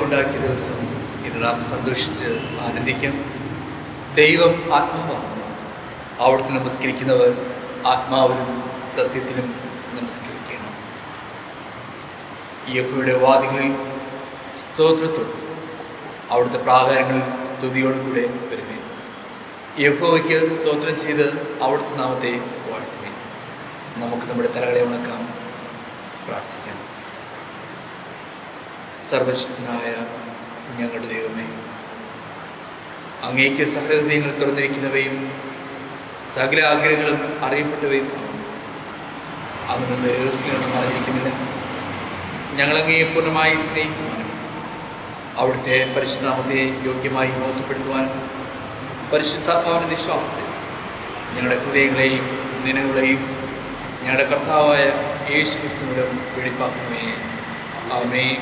ഉണ്ടാക്കിയ ദിവസം ഇന്ന് നാം സന്തോഷിച്ച് ആനന്ദിക്കാം. ദൈവം ആത്മാവാണ്. അവിടുത്തെ നമസ്കരിക്കുന്നവർ ആത്മാവിലും സത്യത്തിലും നമസ്കരിക്കണം. യഹോവയുടെ വാതികളിൽ സ്തോത്രത്തോടും അവിടുത്തെ പ്രാകാരങ്ങളിൽ സ്തുതിയോടുകൂടെ വരുമേ. യഹോവയ്ക്ക് സ്തോത്രം ചെയ്ത് അവിടുത്തെ നാമത്തെ വാഴ്ത്തുമേ. നമുക്ക് നമ്മുടെ തലകളെ ഉണക്കാം, പ്രാർത്ഥിക്കാം. സർവശക്തനായ ഞങ്ങളുടെ ദൈവമേ, അങ്ങേക്ക് സകല ഹൃദയങ്ങൾ തുറന്നിരിക്കുന്നവയും സകല ആഗ്രഹങ്ങളും അറിയപ്പെട്ടവയും അങ്ങ് രഹസ്യങ്ങളൊന്നും അറിഞ്ഞിരിക്കുന്നില്ല. ഞങ്ങളങ്ങയെ പൂർണ്ണമായി സ്നേഹിക്കുവാനും അവിടുത്തെ പരിശുദ്ധനാമത്തെ യോഗ്യമായി ബോധ്യപ്പെടുത്തുവാനും പരിശുദ്ധാത്മാവിൻ്റെ വിശ്വാസത്തിൽ ഞങ്ങളുടെ ഹൃദയങ്ങളെയും നിലവുകളെയും ഞങ്ങളുടെ കർത്താവായ യേശു ക്രിസ്തുവിലും വെളിപ്പാക്കണമേ. ആമേൻ.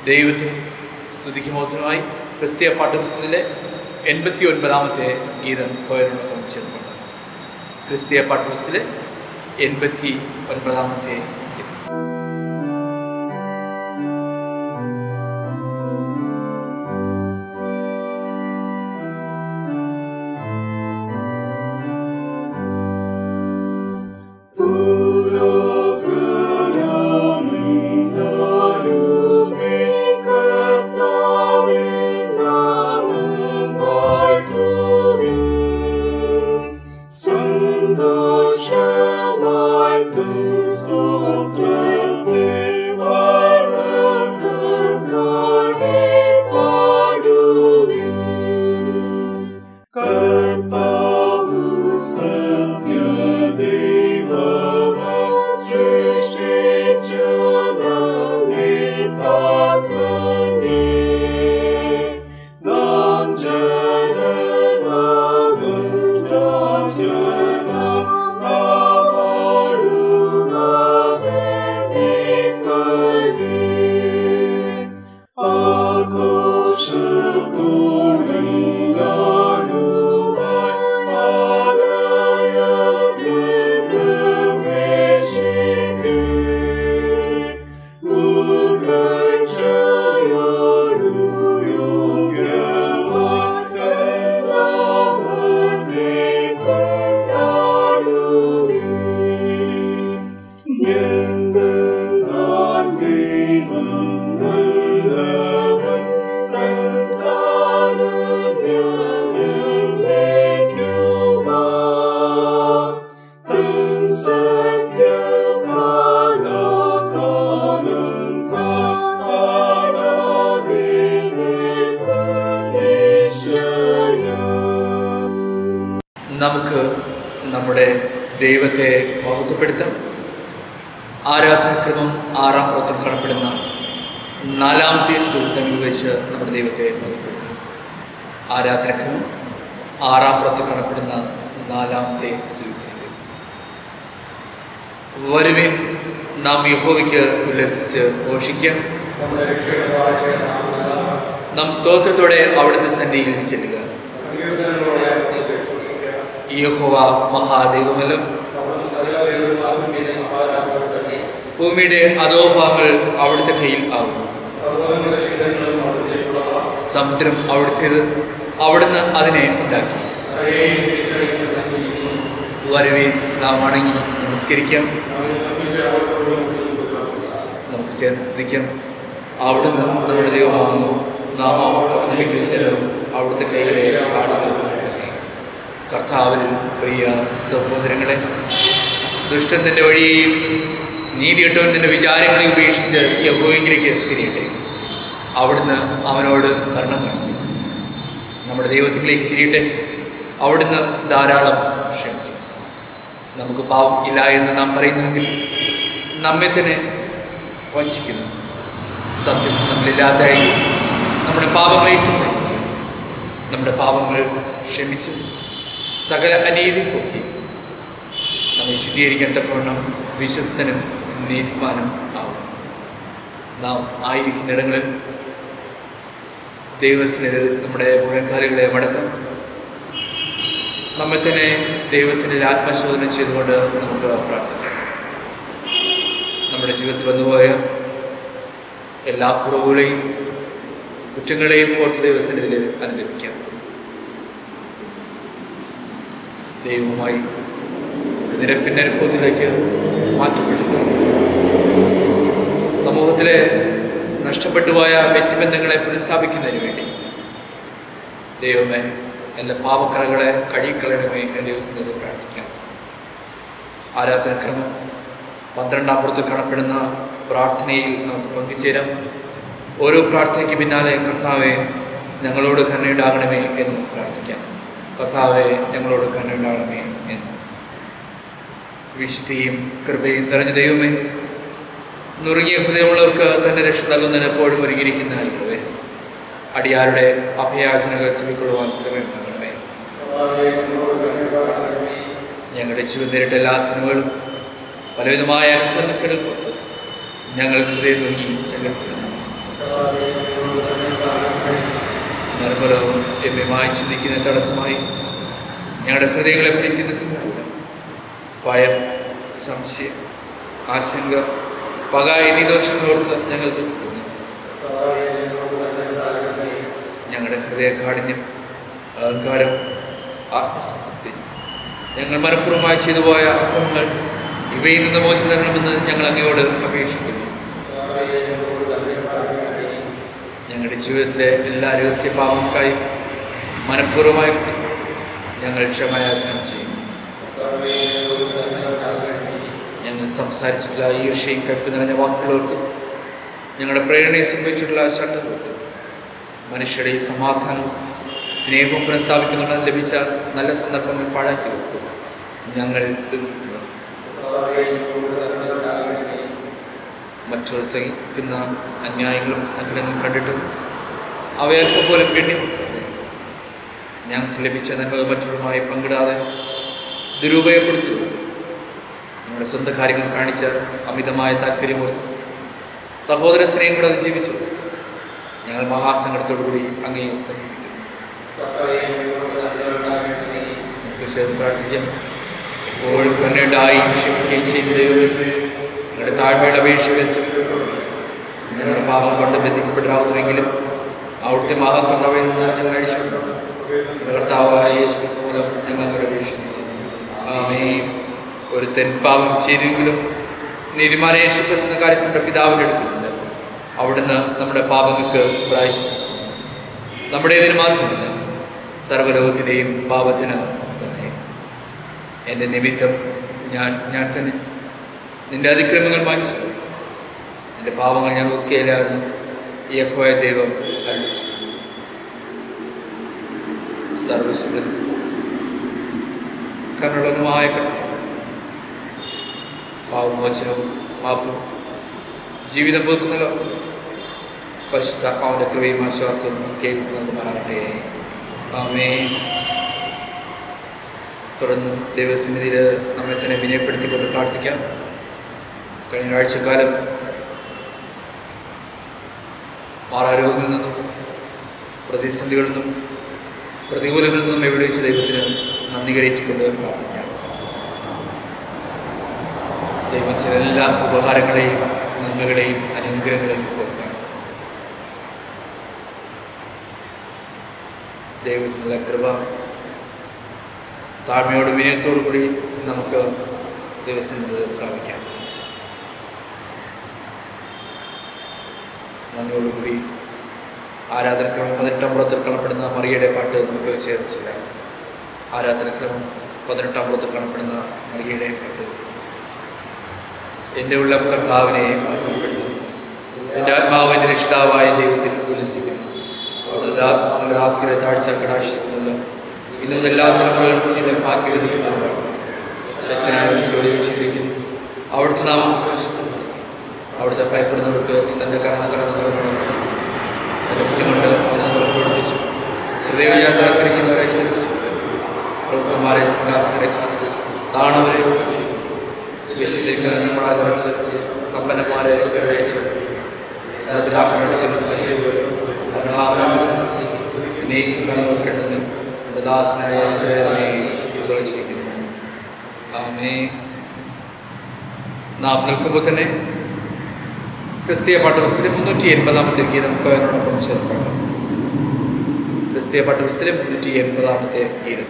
ദൈവത്തിന് സ്തുതിക്ക് മോചനമായി ക്രിസ്തീയ പാഠപുസ്തകത്തിലെ 89-ാമത്തെ ഗീതം കോയറിനോടൊപ്പം ചേർന്നുണ്ട്. ക്രിസ്തീയ പാഠപുസ്തകത്തിലെ 89-ാമത്തെ ഗീതം. നമുക്ക് നമ്മുടെ ദൈവത്തെ മഹത്വപ്പെടുത്താം. ആരാധനാക്രമം 6-ാം പ്രവർത്തനം കാണപ്പെടുന്ന 4-ാമത്തെ സുഹൃത്തങ്ങൾ വെച്ച് നമ്മുടെ ദൈവത്തെ മഹത്വപ്പെടുത്താം. ആരാധനാക്രമം 6-ാം പ്രവർത്തനം കാണപ്പെടുന്ന 4-ാമത്തെ സുഹൃത്തങ്ങൾ. വരുവിൻ, നാം യഹോവയ്ക്ക് ഉല്ലസിച്ച് ഘോഷിക്കാം. നാം സ്തോത്രത്തോടെ അവിടുത്തെ സന്നിധിയിൽ ചെല്ലുക. യഹോവ മഹാദൈവമല്ലോ. ഭൂമിയുടെ അധോഭാഗങ്ങൾ അവിടുത്തെ കയ്യിൽ ആകുന്നു. സമുദ്രം അവിടുത്തേത്, അവിടുന്ന് അതിനെ ഉണ്ടാക്കി. വരുവിൻ, നാം വണങ്ങി നമസ്കരിക്കാം. നമുക്ക് ചേർന്ന് സ്തുതിക്കാം. അവിടുന്ന് നമ്മുടെ ദൈവമാകുന്നു, നാം അവർക്ക് ലഭിക്കുന്ന ജലവും അവിടുത്തെ കയ്യിലെ ആടുകളും തന്നെ. കർത്താവിൽ പ്രിയ സഹോദരങ്ങളെ, ദുഷ്ടൻ തൻ്റെ വഴിയെയും നീതികെട്ടവൻ തൻ്റെ വിചാരങ്ങളെയും ഉപേക്ഷിച്ച് യഹോവയിലേക്ക് തിരിയട്ടെ. അവിടുന്ന് അവനോട് കരുണ കാണിക്കും. നമ്മുടെ ദൈവത്തിലേക്ക് തിരിയട്ടെ. അവിടുന്ന് ധാരാളം ക്ഷമിക്കും. നമുക്ക് പാപം ഇല്ല എന്ന് നാം പറയുന്നുവെങ്കിൽ നമ്മെ തന്നെ വഞ്ചിക്കുന്നു. സത്യം നമ്മളില്ലാതായി നമ്മുടെ പാപങ്ങൾ ഏറ്റുപോയി. നമ്മുടെ പാപങ്ങൾ ക്ഷമിച്ച് സകല അനീതി പോക്കി നമ്മെ ശുദ്ധീകരിക്കാൻ തക്കവണ്ണം വിശ്വസ്തനും നീതിമാനും ആവും. നാം ആയിരിക്കുന്നിടങ്ങളിൽ ദൈവസന്നിധിയിൽ നമ്മുടെ മുഴങ്കാലുകളെ മടക്കാം. നമ്മെ തന്നെ ദൈവസന്നിധിയിൽ ആത്മശോധന ചെയ്തുകൊണ്ട് നമുക്ക് പ്രാർത്ഥിക്കാം. നമ്മുടെ ജീവിതത്തിൽ വന്നുപോയ എല്ലാ കുറവുകളെയും കുറ്റങ്ങളെയും ഓർത്ത് ദൈവസന്നിധിയിൽ അനുഭവിക്കാം. ദൈവവുമായി നിരപ്പിൻ്റെ അനുഭവത്തിലേക്ക് മാറ്റപ്പെടുന്നു. സമൂഹത്തിലെ നഷ്ടപ്പെട്ടുപോയ വ്യക്തിബന്ധങ്ങളെ പുനഃസ്ഥാപിക്കുന്നതിന് വേണ്ടി ദൈവമേ എല്ലാ പാപക്കറകളെ കഴുകിക്കളയണമേ എന്ന് ദൈവസന്നിധിയിൽ പ്രാർത്ഥിക്കാം. ആരാധനക്രമം 12 കാണപ്പെടുന്ന പ്രാർത്ഥനയിൽ നമുക്ക് പങ്കുചേരാം. ഓരോ പ്രാർത്ഥനയ്ക്ക് പിന്നാലെ കർത്താവെ ഞങ്ങളോട് കരുണയുണ്ടാകണമേ എന്ന് പ്രാർത്ഥിക്കാം. കർത്താവെ ഞങ്ങളോട് കരുണയുണ്ടാകണമേ എന്ന്. വിശുദ്ധിയും കൃപയും നിറഞ്ഞ ദൈവമേ, നുറുങ്ങിയ ഹൃദയമുള്ളവർക്ക് തന്നെ രക്ഷ നൽകുന്നതിന് എപ്പോഴും ഒരുങ്ങിയിരിക്കുന്നതായിപ്പോവേ, അടിയാരുടെ അഭയാചനകൾ ചെവിക്കൊള്ളുവാൻ കൃപയുണ്ടാകണമേ. ഞങ്ങളുടെ ജീവൻ നേരിട്ട എല്ലാ തിന്മകളും പലവിധമായ അനുസരണക്കേടും കൊടുത്ത് ഞങ്ങൾ ഹൃദയം നുറുങ്ങി സങ്കടപ്പെടുന്നു. നിർമ്മലവും രമ്യമായി ചിന്തിക്കുന്ന തടസ്സമായി ഞങ്ങളുടെ ഹൃദയങ്ങളെ ഭരിക്കുന്ന ചിന്താവില്ല. ഭയം, സംശയം, ആശങ്ക, പക എന്നീ ദോഷങ്ങളോർത്ത് ഞങ്ങൾ ദുഃഖിക്കുന്നു. ഞങ്ങളുടെ ഹൃദയകാഠിന്യം, അഹങ്കാരം, ആത്മസംതൃപ്തി, ഞങ്ങൾ മനഃപൂർവ്വമായി ചെയ്തു പോയ അക്രമങ്ങൾ ഇവയിൽ നിന്ന് മോചനം തരണമെന്ന് ഞങ്ങൾ അങ്ങയോട് അപേക്ഷിക്കുന്നു. ഞങ്ങളുടെ ജീവിതത്തിലെ എല്ലാ രഹസ്യ പാപങ്ങൾക്കായി മനഃപൂർവ്വമായി ഞങ്ങൾ ക്ഷമയാചനം ചെയ്യുന്നു. ഞങ്ങൾ സംസാരിച്ചിട്ടുള്ള ഈർഷ്യയും കയ്പ് നിറഞ്ഞ വാക്കുകളോർത്തും ഞങ്ങളുടെ പ്രേരണയെ സംഭവിച്ചിട്ടുള്ള ശണ്ഠതോർത്തും മനുഷ്യരുടെ ഈ സമാധാനവും സ്നേഹവും പുനഃസ്ഥാപിക്കുന്നതിന് ലഭിച്ച നല്ല സന്ദർഭങ്ങൾ പാഴാക്കി ഓർത്തും ഞങ്ങൾ ദുഃഖിക്കുന്നു. മറ്റുള്ളവർ സഹിക്കുന്ന അന്യായങ്ങളും സങ്കടങ്ങളും കണ്ടിട്ട് അവയൽപ്പം പോലും എണ്ണിമുട്ടാതെ ഞങ്ങൾക്ക് ലഭിച്ച നന്മകൾ മറ്റുള്ളവരുമായി പങ്കിടാതെ ദുരുപയോഗപ്പെടുത്തി കൊടുത്തു. നമ്മുടെ സ്വന്തം കാര്യങ്ങൾ കാണിച്ച അമിതമായ താല്പര്യമോർത്ത് സഹോദര സ്നേഹം കൂടെ അതിജീവിച്ചു കൊടുത്തു ഞങ്ങൾ മഹാസങ്കടത്തോടുകൂടി അങ്ങയെ സമീപിക്കുന്നു. നമുക്ക് ചേർന്ന് പ്രാർത്ഥിക്കാം. എപ്പോഴും കരുണയുണ്ടായി ക്ഷമിക്കുകയും ചെയ്യുന്ന ദൈവമേ, ഞങ്ങളുടെ താഴ്മയുടെ അപേക്ഷ വെച്ച് ഞങ്ങളുടെ പാപം കൊണ്ട് ബന്ധിക്കപ്പെടാവുന്നുവെങ്കിലും അവിടുത്തെ മഹാകരുണയിൽ നിന്ന് ഞങ്ങൾ അഴിച്ചുകൊണ്ടു. ഞങ്ങളുടെ കർത്താവായ യേശു ക്രിസ്തു മൂലം ഞങ്ങൾ അങ്ങോട്ട് അപേക്ഷിക്കുന്നു. ആമേൻ. ഒരുത്തൻ പാപം ചെയ്തെങ്കിലും നീതിമാനായ യേശു ക്രിസ്തു കാര്യം നമ്മുടെ പിതാവിൻ്റെ അടുക്കുന്നുണ്ട്. അവിടുന്ന് നമ്മുടെ പാപങ്ങൾക്ക് പ്രായശ്ചിത്തം നമ്മുടേതിന് മാത്രമല്ല സർവ്വലോകത്തിൻ്റെയും പാപത്തിന് തന്നെ. എൻ്റെ നിമിത്തം ഞാൻ തന്നെ നിൻ്റെ അതിക്രമങ്ങൾ മാനിച്ചു, എൻ്റെ പാപങ്ങൾ ഞാൻ ഒക്കെയില്ല എന്ന് യഹോവ ദൈവം അരുളിച്ചു. സർവശക്തനും കരുണയുള്ളവനുമായ കർത്താവ്, പാപമോചനവും മാപ്പും ജീവിതം പുതുക്കുന്ന അവസരം പരിശുദ്ധാത്മാവിൻ്റെ കൃപയും ആശ്വാസവും കേൾക്കു നൽകുമാറാകട്ടെ. ആമേൻ. തുടർന്നും ദൈവസന്നിധിയിൽ നമ്മെ തന്നെ വിനയപ്പെടുത്തിക്കൊണ്ട് പ്രാർത്ഥിക്കാം. കഴിഞ്ഞ ഒരാഴ്ചക്കാലം മാറാരോഗങ്ങളിൽ നിന്നും പ്രതിസന്ധികളിൽ നിന്നും പ്രതികൂലങ്ങളിൽ നിന്നും എവിടെ വെച്ച് ദൈവത്തിന് നന്ദി കരയറ്റിക്കൊണ്ട് പ്രാർത്ഥിക്കാം. ദൈവം ചില എല്ലാ ഉപകാരങ്ങളെയും നന്മകളെയും അനുഗ്രഹങ്ങളെയും ഓർക്കാം. ദൈവത്തിനുള്ള കൃപ താഴ്മയോടും വിനയത്തോടു കൂടി നമുക്ക് ദൈവസന്നിധി പ്രാപിക്കാം. നന്ദിയോടുകൂടി ആരാധനക്രമം 18-ാം പുറത്തിൽ കാണപ്പെടുന്ന മറിയയുടെ പാട്ട് നമുക്ക് ചേർച്ചില്ല. ആരാധനക്രമം 18-ാം പുറത്തിൽ കാണപ്പെടുന്ന മറിയയുടെ പാട്ട്. എൻ്റെ ഉള്ളം കർത്താവിനെ മഹിമപ്പെടുത്തുന്നു, എൻ്റെ ആത്മാവ് എൻ്റെ രക്ഷിതാവായ ദൈവത്തിൽ ഉല്ലസിക്കുന്നു. അവിടെ ദാസിയുടെ താഴ്ച കടാക്ഷിക്കുന്നുണ്ട്. ഇന്നു മുതൽ എല്ലാ തലമുറകളും എൻ്റെ ഭാഗ്യവതിയും ശക്തനായ ജോലി വിശേഷിക്കുന്നു. അവിടുത്തെ നാമം അവിടുത്തെ ഭയപ്പെടുന്നവർക്ക് തൻ്റെ കരണത്തരം തുറന്നു തൻ്റെ ഭുജം കൊണ്ട് അവിടുന്ന് പുറപ്പെടുത്തിച്ചു. ഹൃദയയാത്ര അലങ്കരിക്കുന്നവരെ ശ്രമിച്ചു, പ്രഭുക്കന്മാരെ സിംഹാസനരക്കി താണവരെ വിശദീകരിക്കാൻ നമ്മളെ നിറച്ച് സമ്പന്നന്മാരെ വിറയിച്ച് പിതാക്കളോട് അബ്രഹാമിനെ നീക്കും കണ്ണുനോക്കേണ്ടതിന് എൻ്റെ ദാസനായ ഇസ്രായേലിനെ ഉദ്ദേശിക്കുന്നു. ആമേൻ. നാം നിൽക്കുമ്പോൾ തന്നെ ക്രിസ്തീയ പാഠപുസ്തകം 380-ാമത്തെ ഗീതം നമുക്ക് അതിനോടൊപ്പം ചേർന്ന് പാടാം. ക്രിസ്തീയ പാഠപുസ്തകം 380-ാമത്തെ ഗീതം.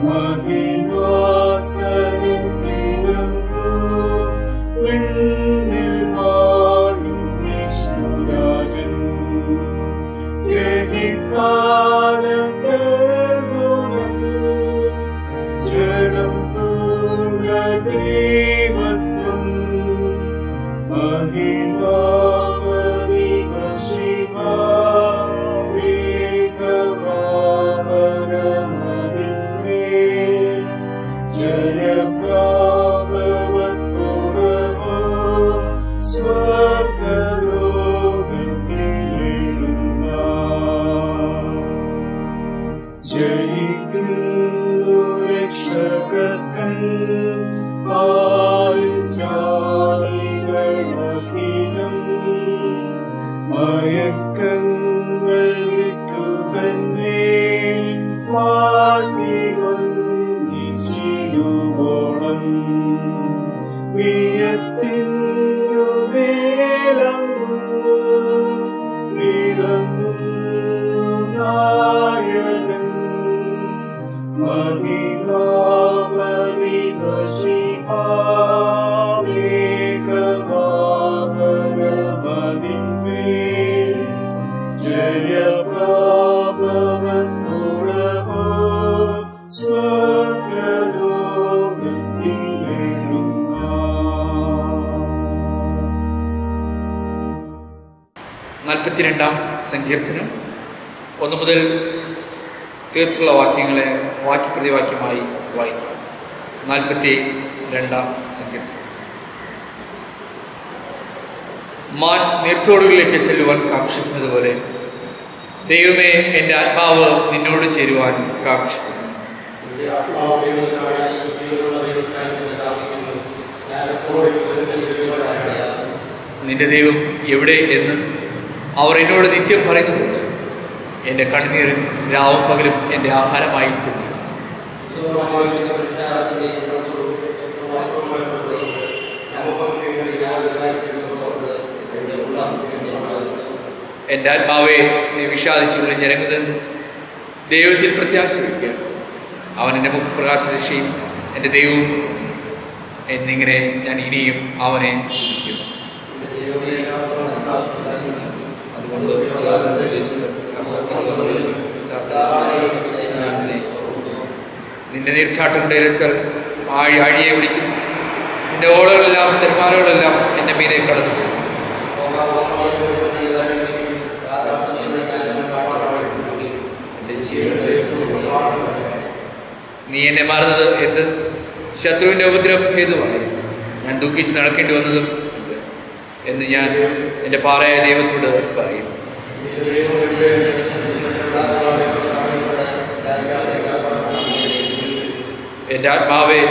Mahima 42-ാം സങ്കീർത്തനം 1 മുതൽ തീർത്തുള്ള വാക്യങ്ങളെ വാക്യപ്രതിവാക്യമായി വായിക്കും. 42-ാം സങ്കീർത്തനം. മാൻ നീർത്തോടുകളിലേക്ക് ചെല്ലുവാൻ കാക്ഷിക്കുന്നത് പോലെ ദൈവമേ, എൻ്റെ ആത്മാവ് നിന്നോട് ചേരുവാൻ കാക്ഷിക്കുന്നു. നിന്റെ ദൈവം എവിടെ എന്ന് അവർ എന്നോട് നിത്യം പറയുന്നുണ്ട്. എൻ്റെ കണ്ണുനീർ രാവും പകലും എൻ്റെ ആഹാരമായി തിന്നിരിക്കുന്നു. എൻ്റെ ആത്മാവെ, നീ വിഷാദിച്ചുള്ള ഞരങ്ങുതെന്ന് ദൈവത്തിൽ പ്രത്യാശ വയ്ക്കുക. അവൻ എൻ്റെ മുഖപ്രകാശരക്ഷയും എൻ്റെ ദൈവവും എന്നിങ്ങനെ ഞാൻ ഇനിയും അവനെ സ്തുതിക്കും. അതുകൊണ്ട് നിന്റെ നീർച്ചാട്ടങ്ങളുടെ ഇരച്ചാൽ ആഴിയെ വിളിക്കുന്നു. നിന്റെ ഓളകളെല്ലാം തിരമാലകളെല്ലാം എൻ്റെ മീനെ കടന്നു. നീ എന്നെ മാറുന്നത് എന്ത്? ശത്രുവിൻ്റെ ഉപദ്രവം ഹേതുവായി ഞാൻ ദുഃഖിച്ച് നടക്കേണ്ടി വന്നതും എന്ത് എന്ന് ഞാൻ എൻ്റെ പാറയായ ദൈവത്തോട് പറയും. എൻ്റെ ആത്മാവെ,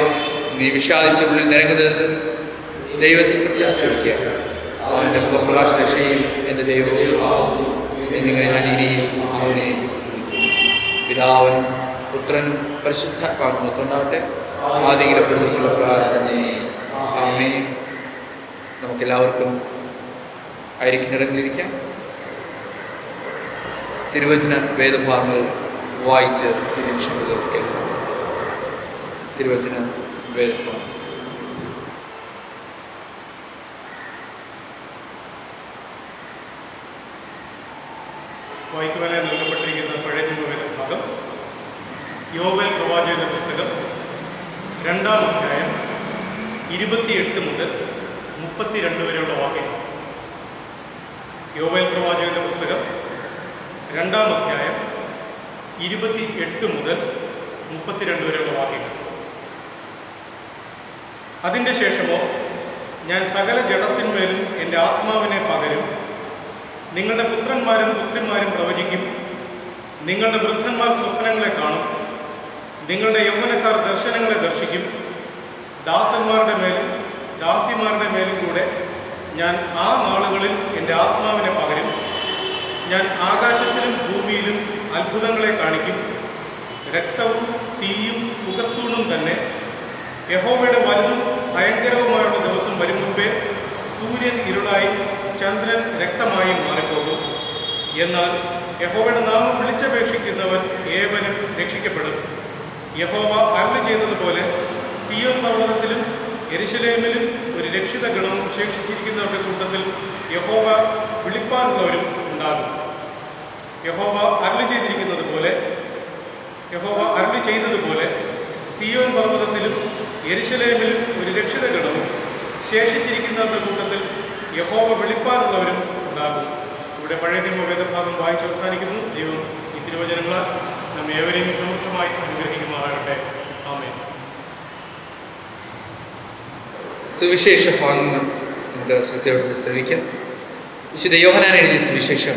നീ വിഷാദിച്ച ഉള്ളിൽ നിരങ്ങുന്നതെന്ന് ദൈവത്തിൽ പ്രത്യാശ വയ്ക്കുക. അവൻ്റെ മുഖപ്രകാശ രക്ഷയും എൻ്റെ ദൈവവും എന്നിങ്ങനെ ഞാൻ ഇനിയും അവനെ സ്തുതിക്കും. പിതാവിനും പുത്രനും പരിശുദ്ധാത്മാവിനും ഒത്തുണ്ടാവട്ടെ. ആദിയിലെ പ്രകാരം തന്നെ ആമേൻ. നമുക്കെല്ലാവർക്കും ആയിരിക്കുന്നിടങ്ങളിലിരിക്കാം. തിരുവചന വേദഭാഗങ്ങൾ വായിച്ച് ഈ നിമിഷങ്ങളിൽ കേൾക്കാം. തിരുവചന വേദഭാഗം. വായിക്കുവാനായി നൽകപ്പെട്ടിരിക്കുന്ന പഴയ നിയമവേദഭാഗം യോവേൽ പ്രവാചകന്റെ പുസ്തകം 2-ാം അധ്യായം 28 മുതൽ 32 വരെയുള്ള വാക്യങ്ങൾ. യോവേൽ പ്രവാചകന്റെ പുസ്തകം 2-ാം അധ്യായം 28 മുതൽ 32 വരെയുള്ള വാക്യങ്ങൾ. അതിൻ്റെ ശേഷമോ ഞാൻ സകല ജഡത്തിന്മേലും എൻ്റെ ആത്മാവിനെ പകരും. നിങ്ങളുടെ പുത്രന്മാരും പുത്രിമാരും പ്രവചിക്കും. നിങ്ങളുടെ വൃദ്ധന്മാർ സ്വപ്നങ്ങളെ കാണും. നിങ്ങളുടെ യൗവനക്കാർ ദർശനങ്ങളെ ദർശിക്കും. ദാസന്മാരുടെ മേലും ദാസിമാരുടെ മേലും കൂടെ ഞാൻ ആ നാളുകളിൽ എൻ്റെ ആത്മാവിനെ പകരും. ഞാൻ ആകാശത്തിലും ഭൂമിയിലും അത്ഭുതങ്ങളെ കാണിക്കും. രക്തവും തീയും പുകത്തൂണും തന്നെ. യഹോവയുടെ വലുതും ഭയങ്കരവുമായുള്ള ദിവസം വരും മുമ്പേ സൂര്യൻ ഇരുളായി ചന്ദ്രൻ രക്തമായി മാറിപ്പോകും. എന്നാൽ യഹോവയുടെ നാമം വിളിച്ചപേക്ഷിക്കുന്നവൻ ഏവനും രക്ഷിക്കപ്പെടും. യഹോവ അരുളി ചെയ്തതുപോലെ സിയോൻ പർവ്വതത്തിലും യെരുശലേമിലും ഒരു രക്ഷിത ഗണവും ശേഷിച്ചിരിക്കുന്നവരുടെ കൂട്ടത്തിൽ യഹോവ വിളിപ്പാനുള്ളവരും ഉണ്ടാകും. യഹോവ അരുളി ചെയ്തതുപോലെ സിയോൻ പർവ്വതത്തിലും യെരുശലേമിലും ഒരു രക്ഷിത ഗണവും ശേഷിച്ചിരിക്കുന്നവരുടെ കൂട്ടത്തിൽ യഹോവ വിളിപ്പാനുള്ളവരും ഉണ്ടാകും. ഇവിടെ പഴയ നിയമ വേദഭാഗം വായിച്ച് അവസാനിക്കുന്നു. ദൈവം ഈ തിരുവചനങ്ങളാൽ നമ്മെ ഏവരെയും സമൃദ്ധമായി അനുഗ്രഹിക്കുമാറാകട്ടെ. ആമേൻ. സുവിശേഷ ഭാഗങ്ങൾ നമുക്ക് ശ്രദ്ധയോട് ശ്രവിക്കാം. വിശുദ്ധ യോഹന്നാൻ എഴുതിയ സുവിശേഷം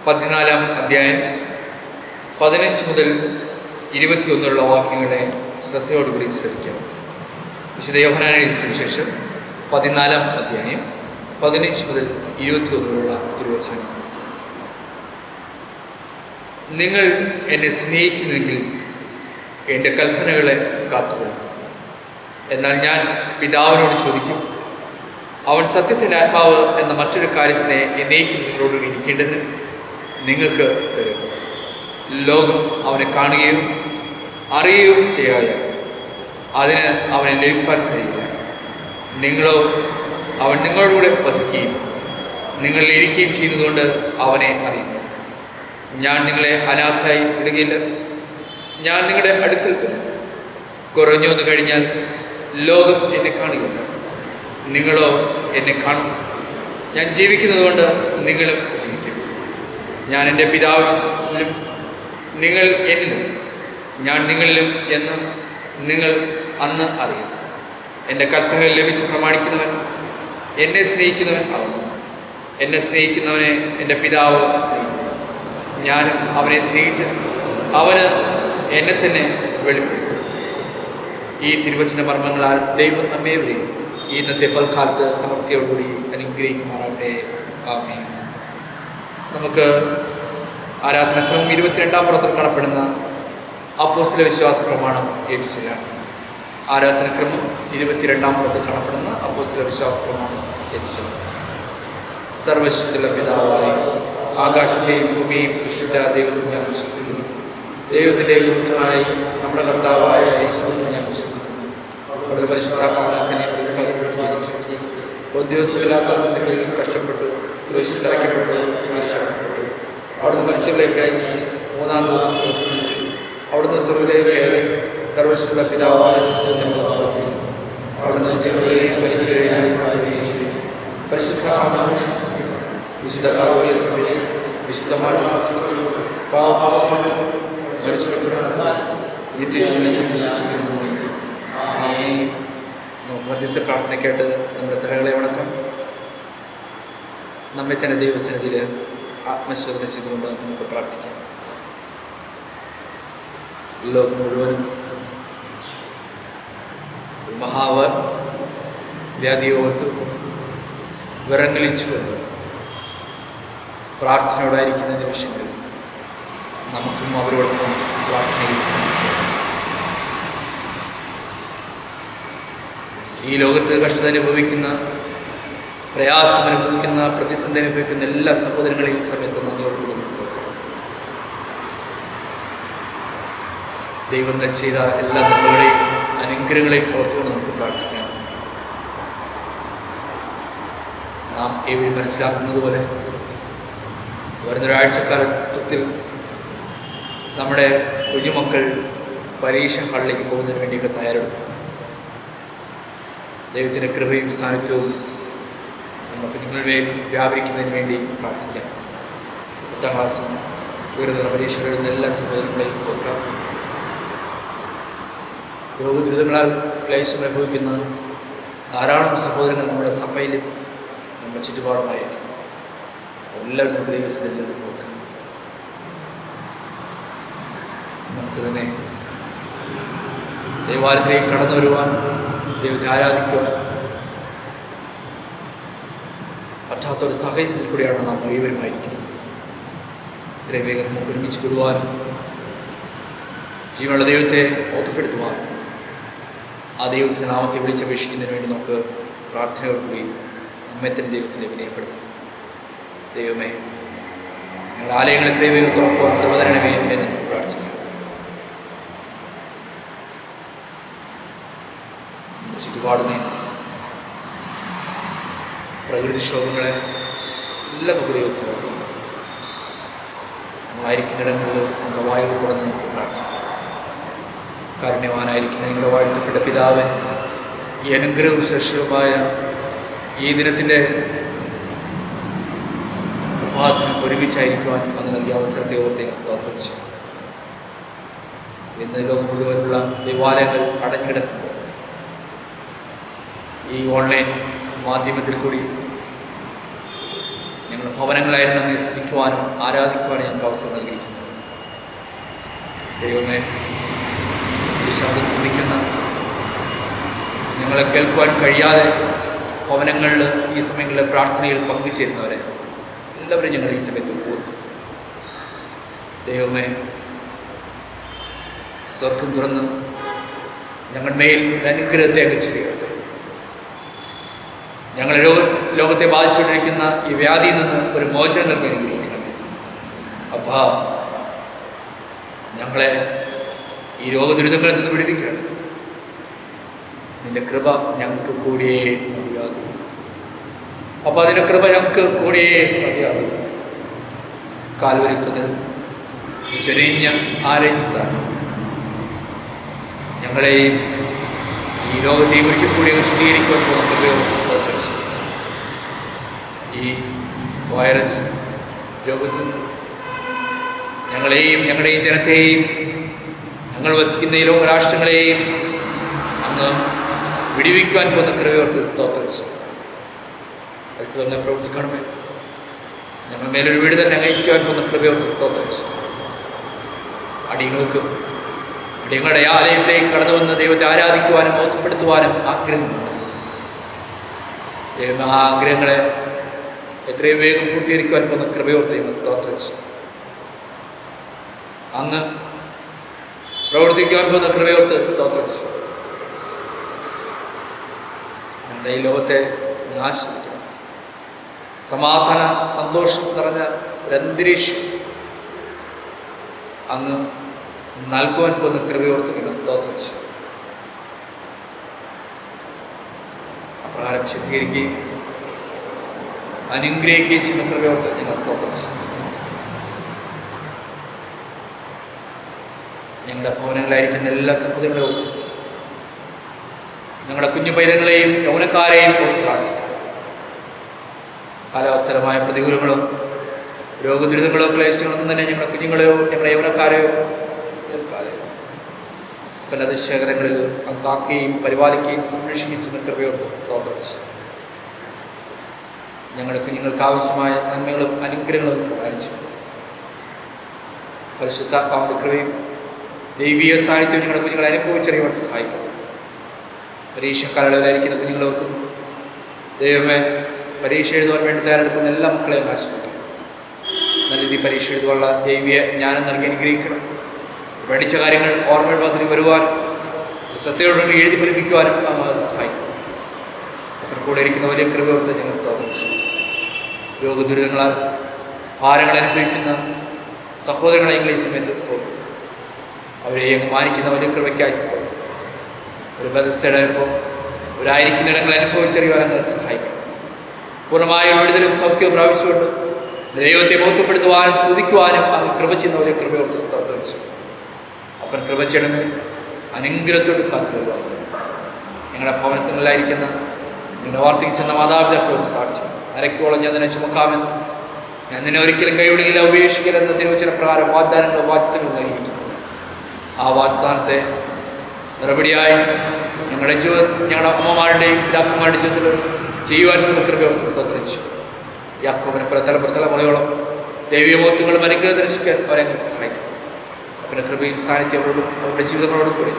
14-ാം അധ്യായം 15 മുതൽ 21 വാക്യങ്ങളെ ശ്രദ്ധയോടുകൂടി ശ്രദ്ധിക്കാം. വിശുദ്ധ യോഹന്നാൻ എഴുതിയ സുവിശേഷം 14-ാം അധ്യായം 15 മുതൽ 21 തിരുവചനം. നിങ്ങൾ എന്നെ സ്നേഹിക്കുന്നുവെങ്കിൽ എൻ്റെ കൽപ്പനകളെ കാത്തുകൊള്ളും. എന്നാൽ ഞാൻ പിതാവിനോട് ചോദിക്കും, അവൻ സത്യത്തിൻ്റെ ആത്മാവ് എന്ന മറ്റൊരു കാര്യസ്ഥനെ എന്നേക്കും നിങ്ങളോട് ഇരിക്കേണ്ടതിന് നിങ്ങൾക്ക് തരും. ലോകം അവനെ കാണുകയും അറിയുകയും ചെയ്യാതെ അതിന് അവനെ ലഭിക്കാൻ കഴിയില്ല. നിങ്ങളോ അവൻ നിങ്ങളോടുകൂടെ വസിക്കുകയും നിങ്ങളിൽ ഇരിക്കുകയും ചെയ്യുന്നതുകൊണ്ട് അവനെ അറിയുന്നു. ഞാൻ നിങ്ങളെ അനാഥരായി വിടുകയില്ല. ഞാൻ നിങ്ങളുടെ അടുക്കൽ വരും. കുറഞ്ഞു വന്നു കഴിഞ്ഞാൽ ലോകം എന്നെ കാണുകയില്ല, നിങ്ങളോ എന്നെ കാണും. ഞാൻ ജീവിക്കുന്നതുകൊണ്ട് നിങ്ങളും ജീവിക്കും. ഞാൻ എൻ്റെ പിതാവിലും നിങ്ങൾ എന്നിലും ഞാൻ നിങ്ങളിലും എന്ന് നിങ്ങൾ അന്ന് അറിയും. എൻ്റെ കൽപ്പനകൾ ലഭിച്ച് പ്രമാണിക്കുന്നവൻ എന്നെ സ്നേഹിക്കുന്നവൻ ആകുന്നു. എന്നെ സ്നേഹിക്കുന്നവനെ എൻ്റെ പിതാവ് സ്നേഹിക്കുന്നു. ഞാനും അവനെ സ്നേഹിച്ച് അവന് എന്നെ തന്നെ വെളിപ്പെടുത്തും. ഈ തിരുവചന മർമ്മങ്ങളാൽ ദൈവം നമ്മേവരെയും ഈ ഇന്നത്തെ പൽക്കാലത്ത് സമൃദ്ധിയോടുകൂടി അനുഗ്രഹിക്കുമാറാകട്ടെ. ആമേൻ. നമുക്ക് ആരാധനക്രമം 22-ാം പുറത്തിൽ കാണപ്പെടുന്ന അപ്പോസ്തല വിശ്വാസ പ്രമാണം ഏറ്റുചൊല്ലാം. ആരാധനക്രമം 22-ാം പുറത്തിൽ കാണപ്പെടുന്ന അപ്പോസ്തല വിശ്വാസ പ്രമാണം ഏറ്റുചൊല്ലാം. സർവശക്തിയുള്ള പിതാവായി ആകാശത്തെയും ഭൂമിയെയും സൃഷ്ടിച്ച ദൈവത്തിൽ ഞാൻ വിശ്വസിക്കുന്നു. ദൈവത്തിൻ്റെ പുത്രനായി നമ്മുടെ കർത്താവായ യേശുവിനെ ഞാൻ വിശ്വസിക്കുന്നു. അവിടുത്തെ പരിശുദ്ധാത്മാവിനെ ജനിച്ചു, പൊന്തിയോസ് പിലാത്തോസിന്റെ കീഴിൽ കഷ്ടപ്പെട്ടു, ക്രൂശിൽ തറയ്ക്കപ്പെട്ടു, മരിച്ചടക്കപ്പെട്ടു. അവിടുന്ന് മരിച്ചവരിലേക്ക് കഴിഞ്ഞ് 3-ാം ദിവസം ഉയർത്തെഴുന്നേറ്റു. അവിടുന്ന് സ്വർഗ്ഗത്തിലേക്ക് കയറി സർവ്വശക്തിയുള്ള പിതാവായ ദൈവത്തിന്റെ വലത്തുഭാഗത്തിരുന്നു. അവിടുന്ന് ജനവരെയും മരിച്ചവരെയും ചെയ്യും. പരിശുദ്ധാത്മാവിനെ വിശ്വസിക്കുന്നു. വിശുദ്ധ കാതോലിക സഭയിൽ വിശുദ്ധമായിട്ട് സംസ്കൃതി പാവമോചനം മരിച്ചവരുടെ നിത്യജീവനെ ഞാൻ വിശ്വസിക്കുന്നു. ആമേൻ. നമുക്ക് മധ്യസ്ഥ പ്രാർത്ഥനയ്ക്കായിട്ട് നമ്മുടെ തലകളെ വണക്കാം. നമ്മെ തന്നെ ദൈവസന്നിധിയിൽ ആത്മശോധന ചെയ്തുകൊണ്ട് നമുക്ക് പ്രാർത്ഥിക്കാം. ലോകം മുഴുവനും മഹാവ്യാധിയോർത്ത് വിറങ്ങലിച്ചുകൊണ്ട് പ്രാർത്ഥനയോടായിരിക്കുന്ന നിമിഷങ്ങളിൽ നമുക്കും അവരോടൊപ്പം പ്രാർത്ഥനയിൽ ഈ ലോകത്ത് കഷ്ടത അനുഭവിക്കുന്ന, പ്രയാസം അനുഭവിക്കുന്ന, പ്രതിസന്ധി അനുഭവിക്കുന്ന എല്ലാ സഹോദരങ്ങളെയും ഈ സമയത്ത് നന്ദിയോടുകൂടി ദൈവം ചെയ്ത എല്ലാ നന്മകളെയും അനുഗ്രഹങ്ങളെയും ഓർത്തുകൊണ്ട് നമുക്ക് പ്രാർത്ഥിക്കാം. നാം ഏവരും മനസ്സിലാക്കുന്നത് പോലെ വരുന്നൊരാഴ്ചക്കാലത്തിൽ നമ്മുടെ കുഞ്ഞുമക്കൾ പരീക്ഷ ഹാളിലേക്ക് പോകുന്നതിന് വേണ്ടിയൊക്കെ തയ്യാറെടുക്കും. ദൈവത്തിൻ്റെ കൃപയും സാന്നിധ്യവും നമ്മുടെ കുഞ്ഞുങ്ങളിൽ വ്യാപരിക്കുന്നതിന് വേണ്ടി പ്രാർത്ഥിക്കാം. 10ാം ക്ലാസ്സും ഉയർന്നുള്ള പരീക്ഷകൾ എഴുതുന്ന എല്ലാ സഹോദരങ്ങളെയും ഓർക്കാം. രോഗദുരിതങ്ങളാൽ ക്ലേശം അനുഭവിക്കുന്ന ധാരാളം സഹോദരങ്ങൾ നമ്മുടെ സഭയിലും നമ്മുടെ ചുറ്റുപാടുമായിരിക്കും. എല്ലാവരും നമുക്ക് ദൈവസന്നിധിയിൽ ഓർക്കാം. നമുക്ക് തന്നെ ദൈവാലയത്തിലേക്ക് കടന്നു വരുവാൻ, ദൈവത്തെ ആരാധിക്കുവാൻ പറ്റാത്തൊരു സാഹചര്യത്തിൽ കൂടിയാണ് നാം ഏവരുമായിരിക്കുന്നത്. ഇത്രയും വേഗം നമുക്ക് ഒരുമിച്ച് കൂടുവാനും ജീവനുള്ള ദൈവത്തെ ഓർമ്മപ്പെടുത്തുവാനും ആ ദൈവത്തിൻ്റെ നാമത്തെ വിളിച്ചപേക്ഷിക്കുന്നതിന് വേണ്ടി നമുക്ക് പ്രാർത്ഥനയോടുകൂടി നമ്മെ തന്നെ ദൈവത്തിനെ വിനയപ്പെടുത്താം. ദൈവമേ, ഞങ്ങളുടെ ആലയങ്ങളെ എത്രയും വേഗം തുറക്കുവാൻ കൃപതരണമേ എന്ന് നമുക്ക് പ്രാർത്ഥിക്കാം. ചുറ്റുപാടിനെ, പ്രകൃതിക്ഷോഭങ്ങളെ എല്ലാം നമുക്ക് ദൈവത്തിന് ഓർക്കും. നമ്മളായിരിക്കുന്നിടങ്ങളിൽ നമ്മുടെ വായുകൾ തുറന്ന് നമുക്ക് പ്രാർത്ഥിക്കാം. കാരുണ്യവാനായിരിക്കുന്ന നിങ്ങളുടെ വാഴ്ത്തപ്പെട്ട പിതാവേ, ഈ അനുഗ്രഹവും ശേഷവുമായ ഈ ദിനത്തിൻ്റെ പ്രഭാതം ഒരുമിച്ചായിരിക്കുവാൻ അങ്ങ് നൽകിയ അവസരത്തെ ഓർത്തേക്ക് സ്തോത്രം ചെയ്യും. ഇന്ന് ലോകം മുഴുവനുള്ള ദൈവാലയങ്ങൾ അടഞ്ഞുകിടക്കുമ്പോൾ ഈ ഓൺലൈൻ മാധ്യമത്തിൽ കൂടി ഞങ്ങളുടെ ഭവനങ്ങളായിരുന്നു അങ്ങ് സ്തുതിക്കുവാനും ആരാധിക്കുവാനും ഞങ്ങൾക്ക് അവസരം നൽകിയിരിക്കുന്നു. ദൈവമേ, ഈ ശബ്ദം ശ്രമിക്കുന്ന, ഞങ്ങളെ കേൾക്കുവാൻ കഴിയാതെ ഭവനങ്ങളിൽ ഈ സമയങ്ങളിൽ പ്രാർത്ഥനയിൽ പങ്കുചേരുന്നവരെ എല്ലാവരും ഞങ്ങൾ ഈ സമയത്ത് ഓർക്കും. ദൈവമേ, സ്വർഗം തുറന്ന് ഞങ്ങളുടെ മേൽ ഒരു അനുഗ്രഹത്തെ അങ്ങ് ചെയ്യുകയാണ്. ഞങ്ങൾ ലോകത്തെ ബാധിച്ചുകൊണ്ടിരിക്കുന്ന ഈ വ്യാധിയിൽ നിന്ന് ഒരു മോചനം നൽകി അനുഗ്രഹിക്കണമേ. അപ്പാ, ഞങ്ങളെ ഈ രോഗദുരിതങ്ങളിൽ നിന്ന് വിടുവിക്കണം. നിന്റെ കൃപ ഞങ്ങൾക്ക് കൂടിയേ മതിയാകും. അപ്പോൾ അതിൻ്റെ കൃപ ഞങ്ങൾക്ക് കൂടിയേ മതിയാകും. കാൽവരിക്കുന്നിൽ ചൊരിഞ്ഞ ആരംഭിത്താൻ ഞങ്ങളെയും ഈ രോഗത്തെയും ഒരിക്കൽ കൂടി ശുദ്ധീകരിക്കുവാൻ പോകുന്ന കൃപയോട് സ്തോത്രം. ഈ വൈറസ് രോഗത്തിൽ ഞങ്ങളെയും ഞങ്ങളുടെയും ജനത്തെയും ഞങ്ങൾ വസിക്കുന്ന ഈ ലോകരാഷ്ട്രങ്ങളെയും അങ്ങ് വിടിവിക്കുവാൻ പോകുന്ന കൃപയോർത്ത് സ്തോത്രം. അത്ഭുതങ്ങളെ പ്രവർത്തിക്കണമേ. ഞങ്ങൾ മേലൊരു വീട് തന്നെ അയക്കുവാൻ പോകുന്ന കൃപയോർത്ത് സ്തോത്രം. അടിയങ്ങൾക്കും അടിയങ്ങളുടെ ആലയത്തിലേക്ക് കടന്നു വന്ന് ദൈവത്തെ ആരാധിക്കുവാനും മഹത്വപ്പെടുത്തുവാനും ആഗ്രഹമുണ്ട്. ദൈവം ആ ആഗ്രഹങ്ങളെ എത്രയും വേഗം പൂർത്തീകരിക്കുവാൻ പോകുന്ന കൃപയോർത്ത് ഞങ്ങൾ സ്തോത്രം. അങ്ങ് പ്രവർത്തിക്കുവാൻ പോകുന്ന കൃപയോർത്ത് സ്തോത്രം. ഞങ്ങളുടെ ഈ ലോകത്തെ ആശ്രയിക്കണം. സമാധാന സന്തോഷം നിറഞ്ഞ ഒരന്തരീക്ഷം അങ്ങ് നൽകുവാൻ പോകുന്ന കൃപയോർത്ത് ഞങ്ങൾ സ്തോത്രം. അപ്രകാരം ശുദ്ധീകരിക്കുകയും അനുഗ്രഹിക്കുകയും ചെയ്യുന്ന കൃപയോർത്ത് ഞങ്ങൾ സ്തോത്രം. ഞങ്ങളുടെ ഭവനങ്ങളായിരിക്കുന്ന എല്ലാ സഹോദരങ്ങളെയും ഞങ്ങളുടെ കുഞ്ഞു പൈതങ്ങളെയും യൗവനക്കാരെയും ഓർത്ത് പ്രാർത്ഥിക്കും. കാലാവസ്ഥരമായ പ്രതികൂലങ്ങളോ രോഗദുരിതങ്ങളോ ക്ലേശങ്ങളൊന്നും തന്നെ ഞങ്ങളുടെ കുഞ്ഞുങ്ങളെയോ ഞങ്ങളുടെ യൗവനക്കാരെയോ ഏൽക്കാതെ പല ശേഖരങ്ങളിൽ കാക്കുകയും പരിപാലിക്കുകയും സംരക്ഷിക്കുന്ന കൃപയോർത്ത് സ്തോത്രം. ഞങ്ങളുടെ കുഞ്ഞുങ്ങൾക്ക് ആവശ്യമായ നന്മകളും അനുഗ്രഹങ്ങളും പ്രദാനം ചെയ്യും. പരിശുദ്ധാത്മാവിൻ്റെ കൃപയും ദൈവീയ സാന്നിധ്യം ഞങ്ങളുടെ കുഞ്ഞുങ്ങളെ അനുഭവിച്ചറിയുവാൻ സഹായിക്കും. പരീക്ഷക്കാലങ്ങളിലായിരിക്കുന്ന കുഞ്ഞുങ്ങളെ ഓർക്കുന്നു. ദൈവമേ, പരീക്ഷ എഴുതുവാൻ വേണ്ടി തയ്യാറെടുക്കുന്ന എല്ലാ മക്കളെയും ആശ്രയിക്കും. നല്ല രീതിയിൽ പരീക്ഷ എഴുതുവാനുള്ള ദൈവീയ ജ്ഞാനം നൽകി അനുഗ്രഹിക്കണം. പഠിച്ച കാര്യങ്ങൾ ഓർമ്മ പദ്ധതി വരുവാൻ സത്യയോടുകൂടി എഴുതി ഫലിപ്പിക്കുവാനും നമ്മെ സഹായിക്കും. അവർ കൂടെ ഇരിക്കുന്ന വലിയ കൃപയോർത്ത് ഞങ്ങൾ സ്തോത്രം. രോഗദുരിതങ്ങളാൽ ഭാരങ്ങൾ അനുഭവിക്കുന്ന സഹോദരങ്ങളെ ഞങ്ങൾ ഈ സമയത്ത് പോകും. അവരെ അങ്ങ് മാനിക്കുന്ന വലിയ കൃപയ്ക്കായി സ്തോത്രം. ഒരു ബദസ്സയുടെ അനുഭവം ഒരായിരിക്കുന്നിടങ്ങൾ അനുഭവിച്ചറിയുവാൻ അങ്ങ് സഹായിക്കും. പൂർണ്ണമായ വിടുതലും സൗഖ്യവും പ്രാപിച്ചുകൊണ്ട് ദൈവത്തെ ബോധ്യപ്പെടുത്തുവാനും സ്തുതിക്കുവാനും അങ്ങ് കൃപ ചെയ്യുന്ന വലിയ കൃപയോർത്ത് സ്തോത്രം. അപ്പം കൃപ ചെയ്യണമേ. അനുഗ്രഹത്തോട് കാത്തു വരുവാൻ ഞങ്ങളുടെ ഭവനത്തിലായിരിക്കുന്ന ഞങ്ങളുടെ വാർത്തയ്ക്ക് ചെന്ന മാതാപിതാക്കളോട് പ്രാർത്ഥിക്കും. അരയ്ക്കോളം ഞാൻ നിന്നെ ചുമക്കാമെന്നും ഞാൻ നിന്നെ ഒരിക്കലും കൈവിടുകില്ല ഉപേക്ഷിക്കില്ലെന്ന് തിരുവചന പ്രകാരം വാഗ്ദാനങ്ങളും ബാധ്യതകളും നൽകിയിരിക്കുന്നു. ആ വാഗ്ദാനത്തെ നടപടിയായി ഞങ്ങളുടെ ഞങ്ങളുടെ അമ്മമാരുടെയും പിതാക്കന്മാരുടെ ജീവിതത്തിൽ ചെയ്യുവാൻ പോകുന്ന കൃപയോർത്ത് സ്തോത്രം. യാക്കോബിനെ തലമുറയോളം ദൈവീയമൂർത്തികളും അനുഗ്രഹം ദർശിക്കാൻ അവരെ സഹായിക്കും. പിന്നെ കൃപയും സാന്നിധ്യം അവരുടെ ജീവിതങ്ങളോട് കൂടി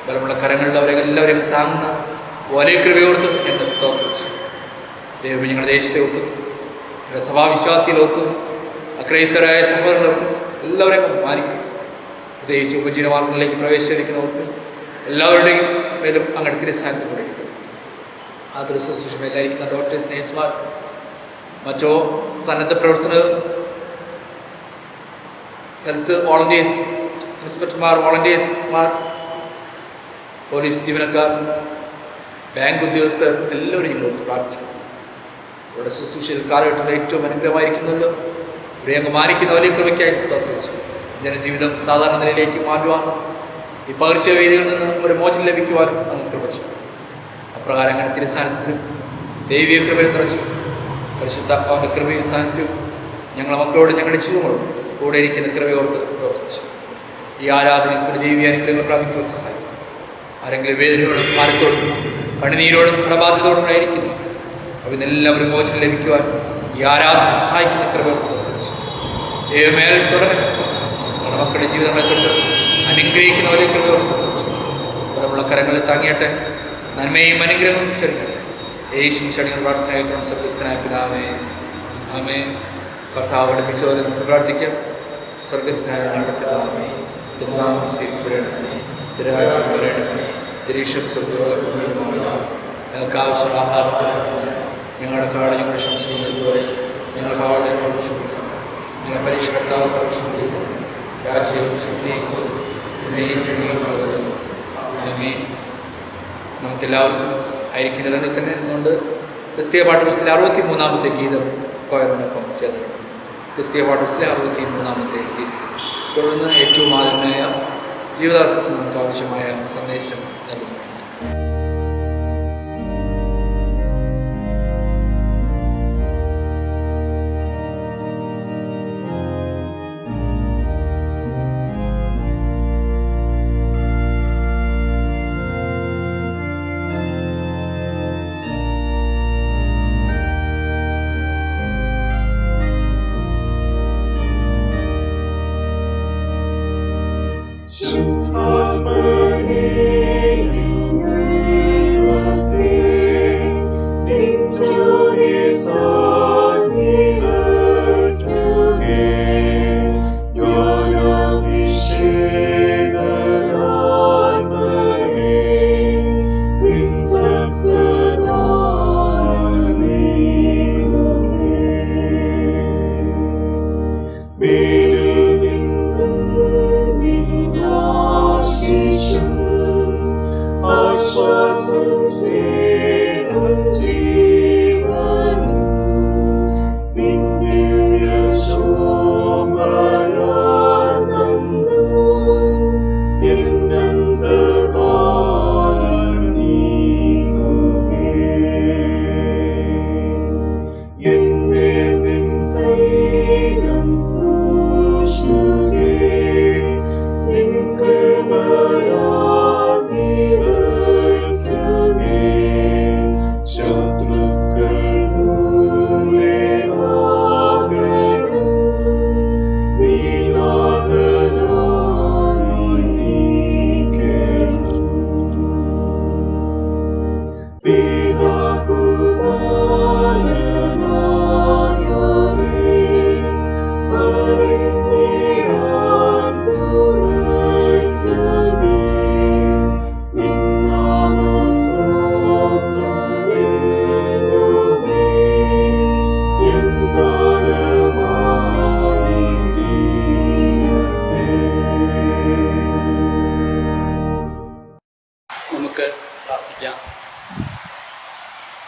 ബലമുള്ള കരങ്ങളിൽ അവരെ എല്ലാവരെയും താങ്ങുന്ന വലിയ കൃപയോർത്ത് ഞങ്ങൾ സ്തോത്രം. ദൈവം ഞങ്ങളുടെ ദേശത്തെ ഓർക്കുന്നു, ഞങ്ങളുടെ സഭാവിശ്വാസികളെ ഓർക്കുന്നു, അക്രൈസ്തരായ സഹോദരങ്ങളെ ഓർക്കുന്നു. എല്ലാവരെയും മാനിക്കും. പ്രത്യേകിച്ച് ഉപജീവനമാർഗങ്ങളിലേക്ക് പ്രവേശിക്കുന്നവർക്ക് എല്ലാവരുടെയും മേലും അങ്ങയുടെ തിരുസാന്നിധ്യം കൊണ്ടിരിക്കും. ആ ദൃശ്യശുശ്രൂഷ എല്ലായിരിക്കുന്ന ഡോക്ടേഴ്സ്, നേഴ്സുമാർ, മറ്റോ സന്നദ്ധ പ്രവർത്തകർ, ഹെൽത്ത് വോളണ്ടിയേഴ്സ്, ഇൻസ്പെക്ടർമാർ, വോളണ്ടിയേഴ്സുമാർ, പോലീസ് ജീവനക്കാർ, ബാങ്ക് ഉദ്യോഗസ്ഥർ എല്ലാവരും ഞങ്ങൾ പ്രാർത്ഥിക്കുന്നു. ഇവിടെ ശുശ്രൂഷയിൽ കാലഘട്ടത്തിൽ ഏറ്റവും അനുഗ്രഹമായിരിക്കുന്നല്ലോ. ഇവിടെ അങ്ങ് മാനിക്കുന്ന വലിയ കൃപയ്ക്കായി സ്തോത്രം. ജനജീവിതം സാധാരണ നിലയിലേക്ക് മാറ്റുവാൻ ഈ പകർച്ചവ്യാധികളിൽ നിന്ന് ഒരു മോചനം ലഭിക്കുവാനും അങ്ങ് കൃപ ചെയ്യും. അപ്രകാരം അങ്ങനെ തിരുസാന്നിധ്യത്തിനും ദൈവീയ കൃപയും നിറച്ചു. പരിശുദ്ധാത്മാവിൻ്റെ കൃപയും സാന്നിധ്യവും ഞങ്ങളുടെ മക്കളോട് ഞങ്ങളുടെ ജീവിതങ്ങളോട് കൂടെ ഇരിക്കുന്ന കൃപയോർത്ത് സ്തോത്രം. ഈ ആരാധനയിൽ കൂടി ദൈവീയ അനുഗ്രഹങ്ങൾ പ്രാപിക്കുവാൻ സഹായിക്കും. ആരെങ്കിലും വേദനയോടും ഭാരത്തോടും കണ്ണുനീരോടും കടബാധ്യതയോടും ആയിരിക്കുന്നു, അവരെല്ലാവരും മോചനം ലഭിക്കുവാൻ ഈ ആരാധന സഹായിക്കുന്ന കൃപയോട് സ്തോത്രം. ദൈവമേൽ തുടങ്ങുക നമ്മുടെ മക്കളുടെ ജീവിതങ്ങളെ തൊട്ട് അനുഗ്രഹിക്കുന്ന വലിയ കൃപയോട് സ്തോത്രം. പരമുള്ള കരങ്ങളിൽ താങ്ങിയട്ടെ, നന്മയും അനുഗ്രഹവും ചെറുകട്ടെ. യേശു ചടികൾ പ്രാർത്ഥന കേൾക്കണം. സ്വർഗസ്ഥനായ പിതാവേ, ആമേ. കർത്താവ് പഠിപ്പിച്ചവരെ നമുക്ക് പ്രാർത്ഥിക്കാം. സ്വർഗസ്ഥനായ ഞങ്ങളുടെ പിതാവേ, തിരുനാമം സ്വീകരിക്കപ്പെടണമേ, തിരുരാജ്യം വരണമേ, തിരീക്ഷം സ്വർഗ്ഗപോലെ ഭൂമിയിലുമാണ്. ഞങ്ങൾക്ക് ആവശ്യമുള്ള ആഹാരത്തിനാണ് ഞങ്ങളുടെ കാട് ഞങ്ങൾ ക്ഷമിച്ചിരുന്നത് പോലെ ഞങ്ങൾ പാവങ്ങളെ ക്ഷമിക്കുന്നു. ഞങ്ങളെ പരീക്ഷകർത്താവ് സംരക്ഷിക്കുന്നു. രാജ്യവും ശക്തിയും അങ്ങനെ നമുക്കെല്ലാവർക്കും ആയിരിക്കും നിലങ്ങൾ തന്നെ എന്നുകൊണ്ട് ക്രിസ്തീയ പാഠപുസ്തകത്തിലെ 63-ാമത്തെ ഗീതം കോയറിനൊപ്പം ചേർന്നിടണം. ക്രിസ്തീയ പാഠപുസ്തകത്തിലെ 63-ാമത്തെ ഗീതം. തുടർന്ന് ഏറ്റവും ആദരനായ ജീവദാസൻ നമുക്ക് ആവശ്യമായ സന്ദേശം നൽകുന്നു.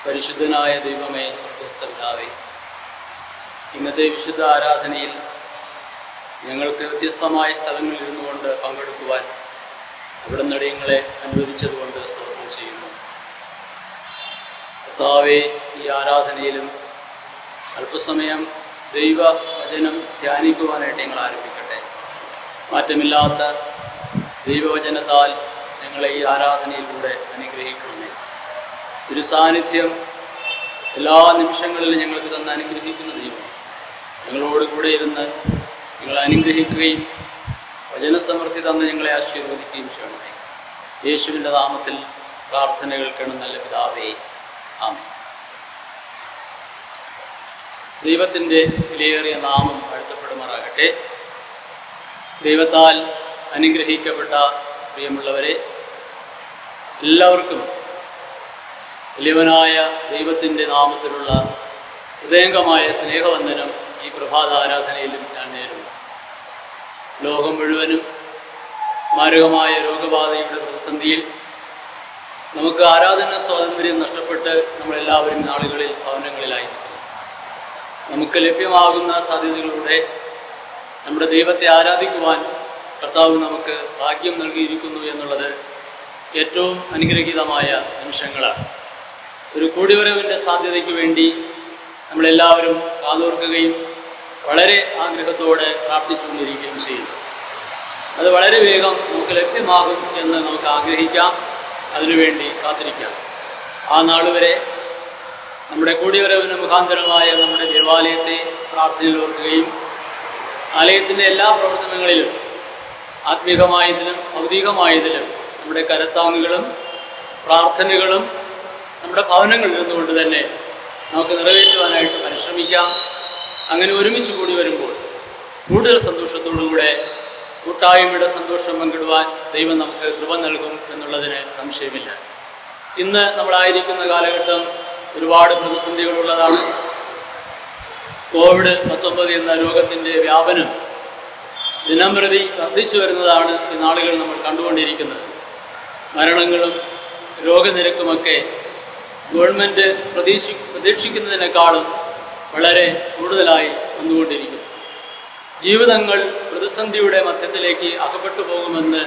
പരിശുദ്ധനായ ദൈവമേ, സ്വർഗ്ഗസ്ഥ പിതാവേ, ഇന്നത്തെ വിശുദ്ധ ആരാധനയിൽ ഞങ്ങൾക്ക് വ്യത്യസ്തമായ സ്ഥലങ്ങളിൽ ഇരുന്നുകൊണ്ട് പങ്കെടുക്കുവാൻ അവിടുന്ന് ഞങ്ങളെ അനുവദിച്ചതുകൊണ്ട് സ്തോത്രം ചെയ്യുന്നു. കർത്താവേ, ഈ ആരാധനയിലും അല്പസമയം ദൈവവചനം ധ്യാനിക്കുവാനായിട്ട് ഞങ്ങൾ ആരംഭിക്കട്ടെ. മാറ്റമില്ലാത്ത ദൈവവചനത്താൽ ഞങ്ങളെ ഈ ആരാധനയിലൂടെ അനുഗ്രഹിക്കണമേ. ഒരു സാന്നിധ്യം എല്ലാ നിമിഷങ്ങളിലും ഞങ്ങൾക്ക് തന്ന് അനുഗ്രഹിക്കുന്ന ദൈവം ഞങ്ങളോട് കൂടെ ഇരുന്ന് ഞങ്ങളെ അനുഗ്രഹിക്കുകയും വചനസമൃദ്ധി തന്ന് ഞങ്ങളെ ആശീർവദിക്കുകയും ചെയ്യണമേ. യേശുവിൻ്റെ നാമത്തിൽ പ്രാർത്ഥനകൾ കേൾക്കുന്ന നല്ല പിതാവേ, ആമേൻ. ദൈവത്തിൻ്റെ വിലയേറിയ നാമം വാഴ്ത്തപ്പെടുമാറാകട്ടെ. ദൈവത്താൽ അനുഗ്രഹിക്കപ്പെട്ട പ്രിയമുള്ളവരെ, എല്ലാവർക്കും വലിയവനായ ദൈവത്തിൻ്റെ നാമത്തിലുള്ള ഹൃദയംഗമായ സ്നേഹവന്ദനം ഈ പ്രഭാത ആരാധനയിലും ഞാൻ നേരുന്നു. ലോകം മുഴുവനും മാരകമായ രോഗബാധയുടെ പ്രതിസന്ധിയിൽ നമുക്ക് ആരാധന സ്വാതന്ത്ര്യം നഷ്ടപ്പെട്ട് നമ്മളെല്ലാവരും നാളുകളിൽ ഭവനങ്ങളിലായിരിക്കും. നമുക്ക് ലഭ്യമാകുന്ന സാധ്യതകളിലൂടെ നമ്മുടെ ദൈവത്തെ ആരാധിക്കുവാൻ കർത്താവ് നമുക്ക് ഭാഗ്യം നൽകിയിരിക്കുന്നു എന്നുള്ളത് ഏറ്റവും അനുഗ്രഹീതമായ നിമിഷങ്ങളാണ്. ഒരു കൂടിവരവിൻ്റെ സാധ്യതയ്ക്ക് വേണ്ടി നമ്മളെല്ലാവരും കാതോർക്കുകയും വളരെ ആഗ്രഹത്തോടെ പ്രാർത്ഥിച്ചുകൊണ്ടിരിക്കുകയും ചെയ്യുന്നു. അത് വളരെ വേഗം നമുക്ക് ലഭ്യമാകും എന്ന് നമുക്ക് ആഗ്രഹിക്കാം, അതിനുവേണ്ടി കാത്തിരിക്കാം. ആ നാളുവരെ നമ്മുടെ കൂടിവരവിന് മുഖാന്തരമായ നമ്മുടെ ദേവാലയത്തെ പ്രാർത്ഥനയിൽ ഓർക്കുകയും ആലയത്തിൻ്റെ എല്ലാ പ്രവർത്തനങ്ങളിലും ആത്മീകമായതിലും ഭൗതികമായതിലും നമ്മുടെ കരത്താങ്ങുകളും പ്രാർത്ഥനകളും നമ്മുടെ ഭവനങ്ങളിൽ ഇരുന്നുകൊണ്ട് തന്നെ നമുക്ക് നിറവേറ്റുവാനായിട്ട് പരിശ്രമിക്കാം. അങ്ങനെ ഒരുമിച്ച് കൂടി വരുമ്പോൾ കൂടുതൽ സന്തോഷത്തോടുകൂടെ കൂട്ടായ്മയുടെ സന്തോഷം പങ്കിടുവാൻ ദൈവം നമുക്ക് കൃപ നൽകും എന്നുള്ളതിന് സംശയമില്ല. ഇന്ന് നമ്മളായിരിക്കുന്ന കാലഘട്ടം ഒരുപാട് പ്രതിസന്ധികളുള്ളതാണ്. COVID-19 എന്ന രോഗത്തിൻ്റെ വ്യാപനം ദിനംപ്രതി വർദ്ധിച്ചു വരുന്നതാണ് ഈ നാളുകൾ നമ്മൾ കണ്ടുകൊണ്ടിരിക്കുന്നത്. മരണങ്ങളും രോഗനിരക്കുമൊക്കെ ഗവൺമെൻറ് പ്രതീക്ഷിക്കുന്നതിനേക്കാളും വളരെ കൂടുതലായി വന്നുകൊണ്ടിരിക്കുന്നു. ജീവിതങ്ങൾ പ്രതിസന്ധിയുടെ മധ്യത്തിലേക്ക് അകപ്പെട്ടു പോകുമെന്ന്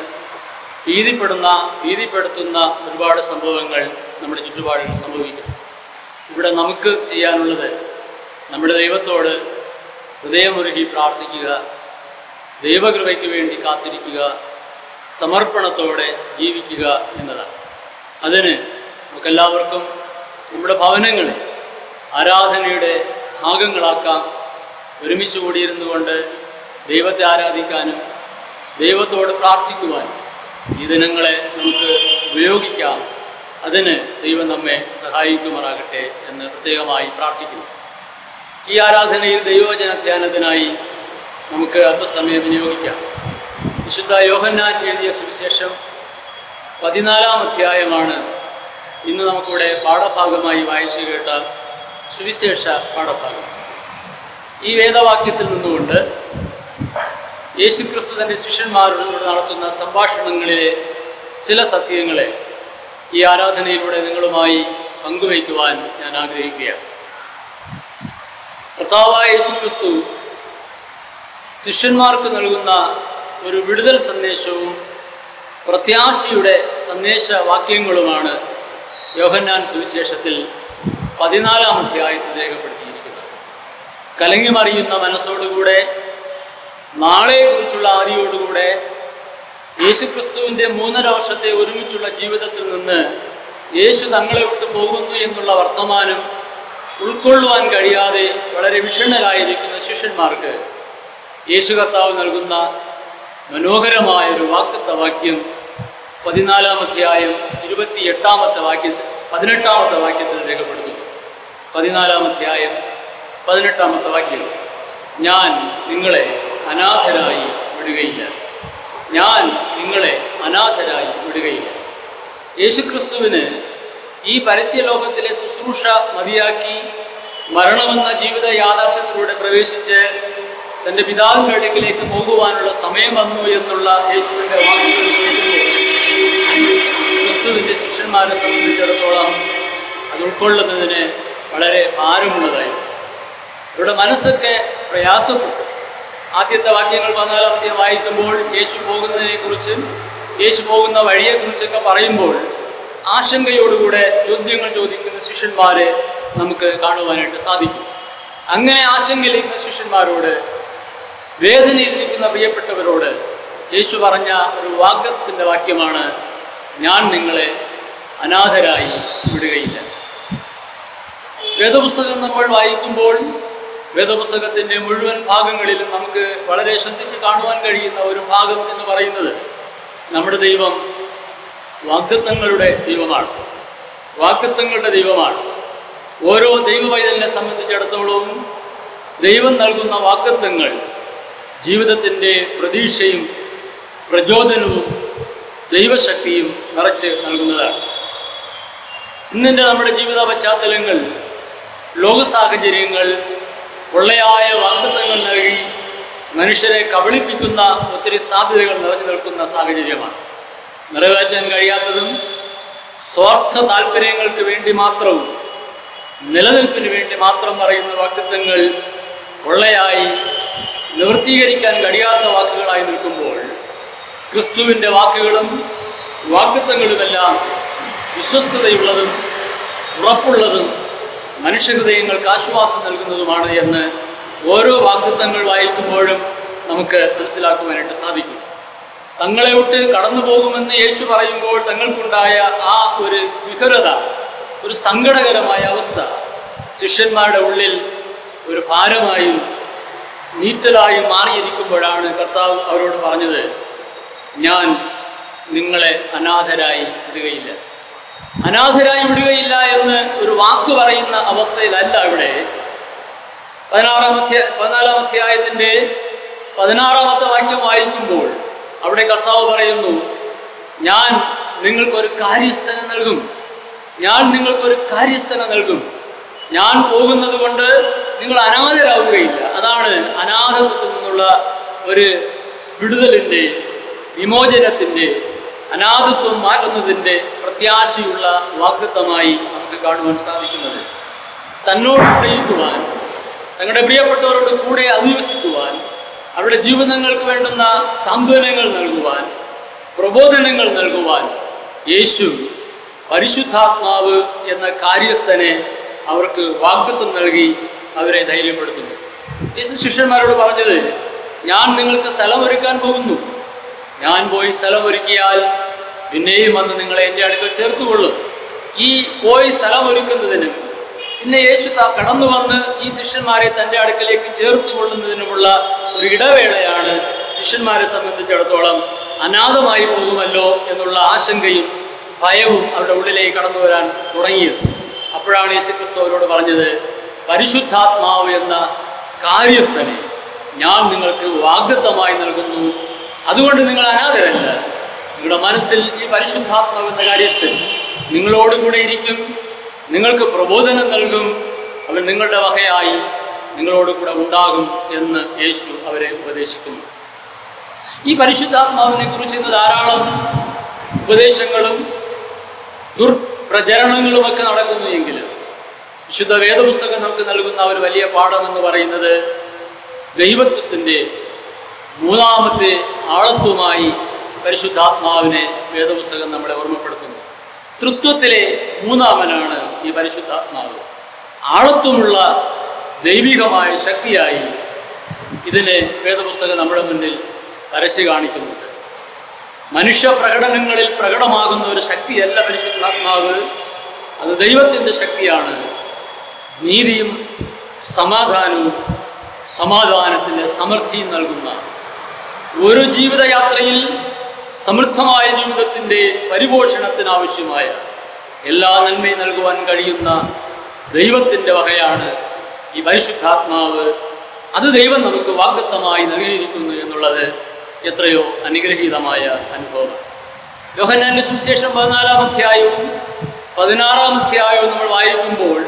ഭീതിപ്പെടുത്തുന്ന ഒരുപാട് സംഭവങ്ങൾ നമ്മുടെ ചുറ്റുപാടിൽ സംഭവിക്കുന്നു. ഇവിടെ നമുക്ക് ചെയ്യാനുള്ളത് നമ്മുടെ ദൈവത്തോട് ഹൃദയമുരുകി പ്രാർത്ഥിക്കുക, ദൈവകൃപയ്ക്ക് വേണ്ടി കാത്തിരിക്കുക, സമർപ്പണത്തോടെ ജീവിക്കുക എന്നതാണ്. അതിന് നമുക്കെല്ലാവർക്കും നമ്മുടെ ഭവനങ്ങളെ ആരാധനയുടെ ഭാഗങ്ങളാക്കാം. ഒരുമിച്ച് കൂടിയിരുന്നു കൊണ്ട് ദൈവത്തെ ആരാധിക്കാനും ദൈവത്തോട് പ്രാർത്ഥിക്കുവാനും ഈ ദിനങ്ങളെ നമുക്ക് ഉപയോഗിക്കാം. അതിന് ദൈവം നമ്മെ സഹായിക്കുമാറാകട്ടെ എന്ന് പ്രത്യേകമായി പ്രാർത്ഥിക്കുന്നു. ഈ ആരാധനയിൽ ദൈവവചന ധ്യാനത്തിനായി നമുക്ക് അല്പസമയം വിനിയോഗിക്കാം. വിശുദ്ധ യോഹന്നാൻ എഴുതിയ സുവിശേഷം 14-ാം അധ്യായമാണ് ഇന്ന് നമുക്കിവിടെ പാഠഭാഗമായി വായിച്ചു കേട്ട സുവിശേഷ പാഠഭാഗം. ഈ വേദവാക്യത്തിൽ നിന്നുകൊണ്ട് യേശുക്രിസ്തു തൻ്റെ ശിഷ്യന്മാരോട് നടത്തുന്ന സംഭാഷണങ്ങളിലെ ചില സത്യങ്ങളെ ഈ ആരാധനയിലൂടെ നിങ്ങളുമായി പങ്കുവയ്ക്കുവാൻ ഞാൻ ആഗ്രഹിക്കുകയാണ്. കർത്താവായ യേശുക്രിസ്തു ശിഷ്യന്മാർക്ക് നൽകുന്ന ഒരു വിടുതൽ സന്ദേശവും പ്രത്യാശയുടെ സന്ദേശവാക്യങ്ങളുമാണ് യോഹന്നാൻ സുവിശേഷത്തിൽ 14-ാം അധ്യായത്തിൽ രേഖപ്പെടുത്തിയിരിക്കുന്നത്. കലങ്ങിമറിയുന്ന മനസ്സോടുകൂടെ, നാളെക്കുറിച്ചുള്ള ആദിയോടുകൂടെ യേശുക്രിസ്തുവിൻ്റെ 3.5 വർഷത്തെ ഒരുമിച്ചുള്ള ജീവിതത്തിൽ നിന്ന് യേശു തങ്ങളെ വിട്ടു പോകുന്നു എന്നുള്ള വർത്തമാനം ഉൾക്കൊള്ളുവാൻ കഴിയാതെ വളരെ വിഷണ്ണരായിരിക്കുന്ന ശിഷ്യന്മാർക്ക് യേശു കർത്താവ് നൽകുന്ന മനോഹരമായൊരു വാക്യം 14-ാം അധ്യായം 18-ാമത്തെ വാക്യത്തിൽ രേഖപ്പെടുത്തുന്നു. 14-ാം അധ്യായം 18-ാമത്തെ വാക്യം: ഞാൻ നിങ്ങളെ അനാഥരായി വിടുകയില്ല. ഞാൻ നിങ്ങളെ അനാഥരായി വിടുകയില്ല. യേശുക്രിസ്തുവിന് ഈ പരസ്യലോകത്തിലെ ശുശ്രൂഷ മതിയാക്കി മരണമെന്ന ജീവിത യാഥാർത്ഥ്യത്തിലൂടെ പ്രവേശിച്ച് തൻ്റെ പിതാവിൻ്റെ അടുക്കിലേക്ക് പോകുവാനുള്ള സമയം വന്നു എന്നുള്ള യേശുവിൻ്റെ വാക്കുകൾ ക്രിസ്തുവിൻ്റെ ശിഷ്യന്മാരെ സംബന്ധിച്ചിടത്തോളം അത് ഉൾക്കൊള്ളുന്നതിന് വളരെ ഭാരമുള്ളതായിരുന്നു. ഇവിടെ മനസ്സൊക്കെ പ്രയാസപ്പെട്ടു. ആദ്യത്തെ വാക്യങ്ങൾ 14-ാം അധ്യായം വായിക്കുമ്പോൾ യേശു പോകുന്നതിനെക്കുറിച്ചും യേശു പോകുന്ന വഴിയെക്കുറിച്ചൊക്കെ പറയുമ്പോൾ ആശങ്കയോടുകൂടെ ചോദ്യങ്ങൾ ചോദിക്കുന്ന ശിഷ്യന്മാരെ നമുക്ക് കാണുവാനായിട്ട് സാധിക്കും. അങ്ങനെ ആശങ്കയിലിരിക്കുന്ന ശിഷ്യന്മാരോട്, വേദനയിലിരിക്കുന്ന പ്രിയപ്പെട്ടവരോട് യേശു പറഞ്ഞ ഒരു വാഗ്ദത്തത്തിൻ്റെ വാക്യമാണ്: ഞാൻ നിങ്ങളെ അനാഥരായി വിടുകയില്ല. വേദപുസ്തകം നമ്മൾ വായിക്കുമ്പോൾ വേദപുസ്തകത്തിൻ്റെ മുഴുവൻ ഭാഗങ്ങളിലും നമുക്ക് വളരെ ശ്രദ്ധിച്ച് കാണുവാൻ കഴിയുന്ന ഒരു ഭാഗം എന്ന് പറയുന്നത് നമ്മുടെ ദൈവം വാഗ്ദത്തങ്ങളുടെ ദൈവമാണ്. വാഗ്ദത്തങ്ങളുടെ ദൈവമാണ്. ഓരോ ദൈവവൈതലിനെ സംബന്ധിച്ചിടത്തോളവും ദൈവം നൽകുന്ന വാഗ്ദത്തങ്ങൾ ജീവിതത്തിൻ്റെ പ്രതീക്ഷയും പ്രചോദനവും ദൈവശക്തിയും നിറച്ച് നൽകുന്നതാണ്. ഇന്നിൻ്റെ നമ്മുടെ ജീവിത പശ്ചാത്തലങ്ങൾ, ലോക സാഹചര്യങ്ങൾ പൊള്ളയായ വാഗ്ദത്തങ്ങൾ നൽകി മനുഷ്യരെ കബളിപ്പിക്കുന്ന ഒത്തിരി സാധ്യതകൾ നിറഞ്ഞു നിൽക്കുന്ന സാഹചര്യമാണ്. നിറവേറ്റാൻ കഴിയാത്തതും സ്വാർത്ഥ താല്പര്യങ്ങൾക്ക് വേണ്ടി മാത്രവും നിലനിൽപ്പിന് വേണ്ടി മാത്രം പറയുന്ന വാഗ്ദത്തങ്ങൾ പൊള്ളയായി നിവൃത്തീകരിക്കാൻ കഴിയാത്ത വാക്കുകളായി നിൽക്കുമ്പോൾ, ക്രിസ്തുവിൻ്റെ വാക്കുകളും വാഗ്ദത്തങ്ങളുമെല്ലാം വിശ്വസ്തതയുള്ളതും ഉറപ്പുള്ളതും മനുഷ്യഹൃദയങ്ങൾക്ക് ആശ്വാസം നൽകുന്നതുമാണ് എന്ന് ഓരോ വാഗ്ദത്തങ്ങൾ വായിക്കുമ്പോഴും നമുക്ക് മനസ്സിലാക്കുവാനായിട്ട് സാധിക്കും. തങ്ങളെ വിട്ട് കടന്നു പോകുമെന്ന് യേശു പറയുമ്പോൾ തങ്ങൾക്കുണ്ടായ ആ ഒരു വിഹ്വലത, ഒരു സങ്കടകരമായ അവസ്ഥ ശിഷ്യന്മാരുടെ ഉള്ളിൽ ഒരു ഭാരമായും നീറ്റലായും മാറിയിരിക്കുമ്പോഴാണ് കർത്താവ് അവരോട് പറഞ്ഞത്: ഞാൻ നിങ്ങളെ അനാഥരായി വിടുകയില്ല. അനാഥരായി വിടുകയില്ല എന്ന് ഒരു വാക്ക് പറയുന്ന അവസ്ഥയിലല്ല ഇവിടെ 14-ാം അധ്യായത്തിൻ്റെ 16-ാമത്തെ വാക്യം വായിക്കുമ്പോൾ അവിടെ കർത്താവ് പറയുന്നു, ഞാൻ നിങ്ങൾക്കൊരു കാര്യസ്ഥനെ നൽകും, ഞാൻ നിങ്ങൾക്കൊരു കാര്യസ്ഥനെ നൽകും. ഞാൻ പോകുന്നത് കൊണ്ട് നിങ്ങൾ അനാഥരാവുകയില്ല. അതാണ് അനാഥത്വത്തിൽ നിന്നുള്ള ഒരു വിടുതലിൻ്റെ, വിമോചനത്തിൻ്റെ, അനാഥത്വം മാറ്റുന്നതിൻ്റെ പ്രത്യാശയുള്ള വാഗ്ദത്തമായി നമുക്ക് കാണുവാൻ സാധിക്കുന്നത്. തന്നോട് അറിയിക്കുവാൻ, തങ്ങളുടെ പ്രിയപ്പെട്ടവരോട് കൂടെ അധിവസിക്കുവാൻ, അവരുടെ ജീവിതങ്ങൾക്ക് വേണ്ടുന്ന സാന്ത്വനങ്ങൾ നൽകുവാൻ, പ്രബോധനങ്ങൾ നൽകുവാൻ യേശു പരിശുദ്ധാത്മാവ് എന്ന കാര്യസ്ഥനെ അവർക്ക് വാഗ്ദത്തം നൽകി അവരെ ധൈര്യപ്പെടുത്തുന്നു. യേശു ശിഷ്യന്മാരോട് പറഞ്ഞത്, ഞാൻ നിങ്ങൾക്ക് സ്ഥലമൊരുക്കാൻ പോകുന്നു. ഞാൻ പോയി സ്ഥലമൊരുക്കിയാൽ പിന്നെയും വന്ന് നിങ്ങളെ എൻ്റെ അടുക്കൽ ചേർത്തുകൊള്ളും. ഈ പോയി സ്ഥലമൊരുക്കുന്നതിനും പിന്നെ യേശു കടന്നു വന്ന് ഈ ശിഷ്യന്മാരെ തൻ്റെ അടുക്കലേക്ക് ചേർത്തുകൊള്ളുന്നതിനുമുള്ള ഒരു ഇടവേളയാണ് ശിഷ്യന്മാരെ സംബന്ധിച്ചിടത്തോളം അനാഥമായി പോകുമല്ലോ എന്നുള്ള ആശങ്കയും ഭയവും അവരുടെ ഉള്ളിലേക്ക് കടന്നു വരാൻ തുടങ്ങിയത്. അപ്പോഴാണ് യേശുക്രിസ്തു അവരോട് പറഞ്ഞത്, പരിശുദ്ധാത്മാവ് എന്ന കാര്യസ്ഥനെ ഞാൻ നിങ്ങൾക്ക് വാഗ്ദത്തമായി നൽകുന്നു. അതുകൊണ്ട് നിങ്ങൾ അനാഥരല്ല. നിങ്ങളുടെ മനസ്സിൽ ഈ പരിശുദ്ധാത്മാവ് എന്ന കാര്യസ്ഥൻ നിങ്ങളോടുകൂടെ ഇരിക്കും, നിങ്ങൾക്ക് പ്രബോധനം നൽകും, അവൻ നിങ്ങളുടെ വകയായി നിങ്ങളോട് കൂടെ ഉണ്ടാകും എന്ന് യേശു അവരെ ഉപദേശിക്കുന്നു. ഈ പരിശുദ്ധാത്മാവിനെ കുറിച്ച് ഇന്ന് ധാരാളം ഉപദേശങ്ങളും ദുർപ്രചരണങ്ങളുമൊക്കെ നടക്കുന്നു എങ്കിലും വിശുദ്ധ വേദപുസ്തകം നമുക്ക് നൽകുന്ന ഒരു വലിയ പാഠമെന്ന് പറയുന്നത് ദൈവത്വത്തിൻ്റെ മൂന്നാമത്തെ ആളത്വമായി പരിശുദ്ധാത്മാവിനെ വേദപുസ്തകം നമ്മളെ ഓർമ്മപ്പെടുത്തുന്നു. തൃത്വത്തിലെ മൂന്നാമനാണ് ഈ പരിശുദ്ധാത്മാവ്. ആളത്വമുള്ള ദൈവികമായ ശക്തിയായി ഇതിനെ വേദപുസ്തകം നമ്മുടെ മുന്നിൽ വരച്ചു കാണിക്കുന്നുണ്ട്. മനുഷ്യ പ്രകടനങ്ങളിൽ പ്രകടമാകുന്ന ഒരു ശക്തിയല്ല പരിശുദ്ധാത്മാവ്, അത് ദൈവത്തിൻ്റെ ശക്തിയാണ്. നീതിയും സമാധാനവും സമാധാനത്തിൻ്റെ സമൃദ്ധിയും നൽകുന്ന ഒരു ജീവിതയാത്രയിൽ സമൃദ്ധമായ ജീവിതത്തിൻ്റെ പരിപോഷണത്തിനാവശ്യമായ എല്ലാ നന്മയും നൽകുവാൻ കഴിയുന്ന ദൈവത്തിൻ്റെ വകയാണ് ഈ പരിശുദ്ധാത്മാവ്. അത് ദൈവം നമുക്ക് വാഗ്ദത്തമായി നൽകിയിരിക്കുന്നു എന്നുള്ളത് എത്രയോ അനുഗ്രഹീതമായ അനുഭവമാണ്. യോഹന്നാന്റെ സുവിശേഷം 14-ാം അധ്യായവും 16-ാം അധ്യായവും നമ്മൾ വായിക്കുമ്പോൾ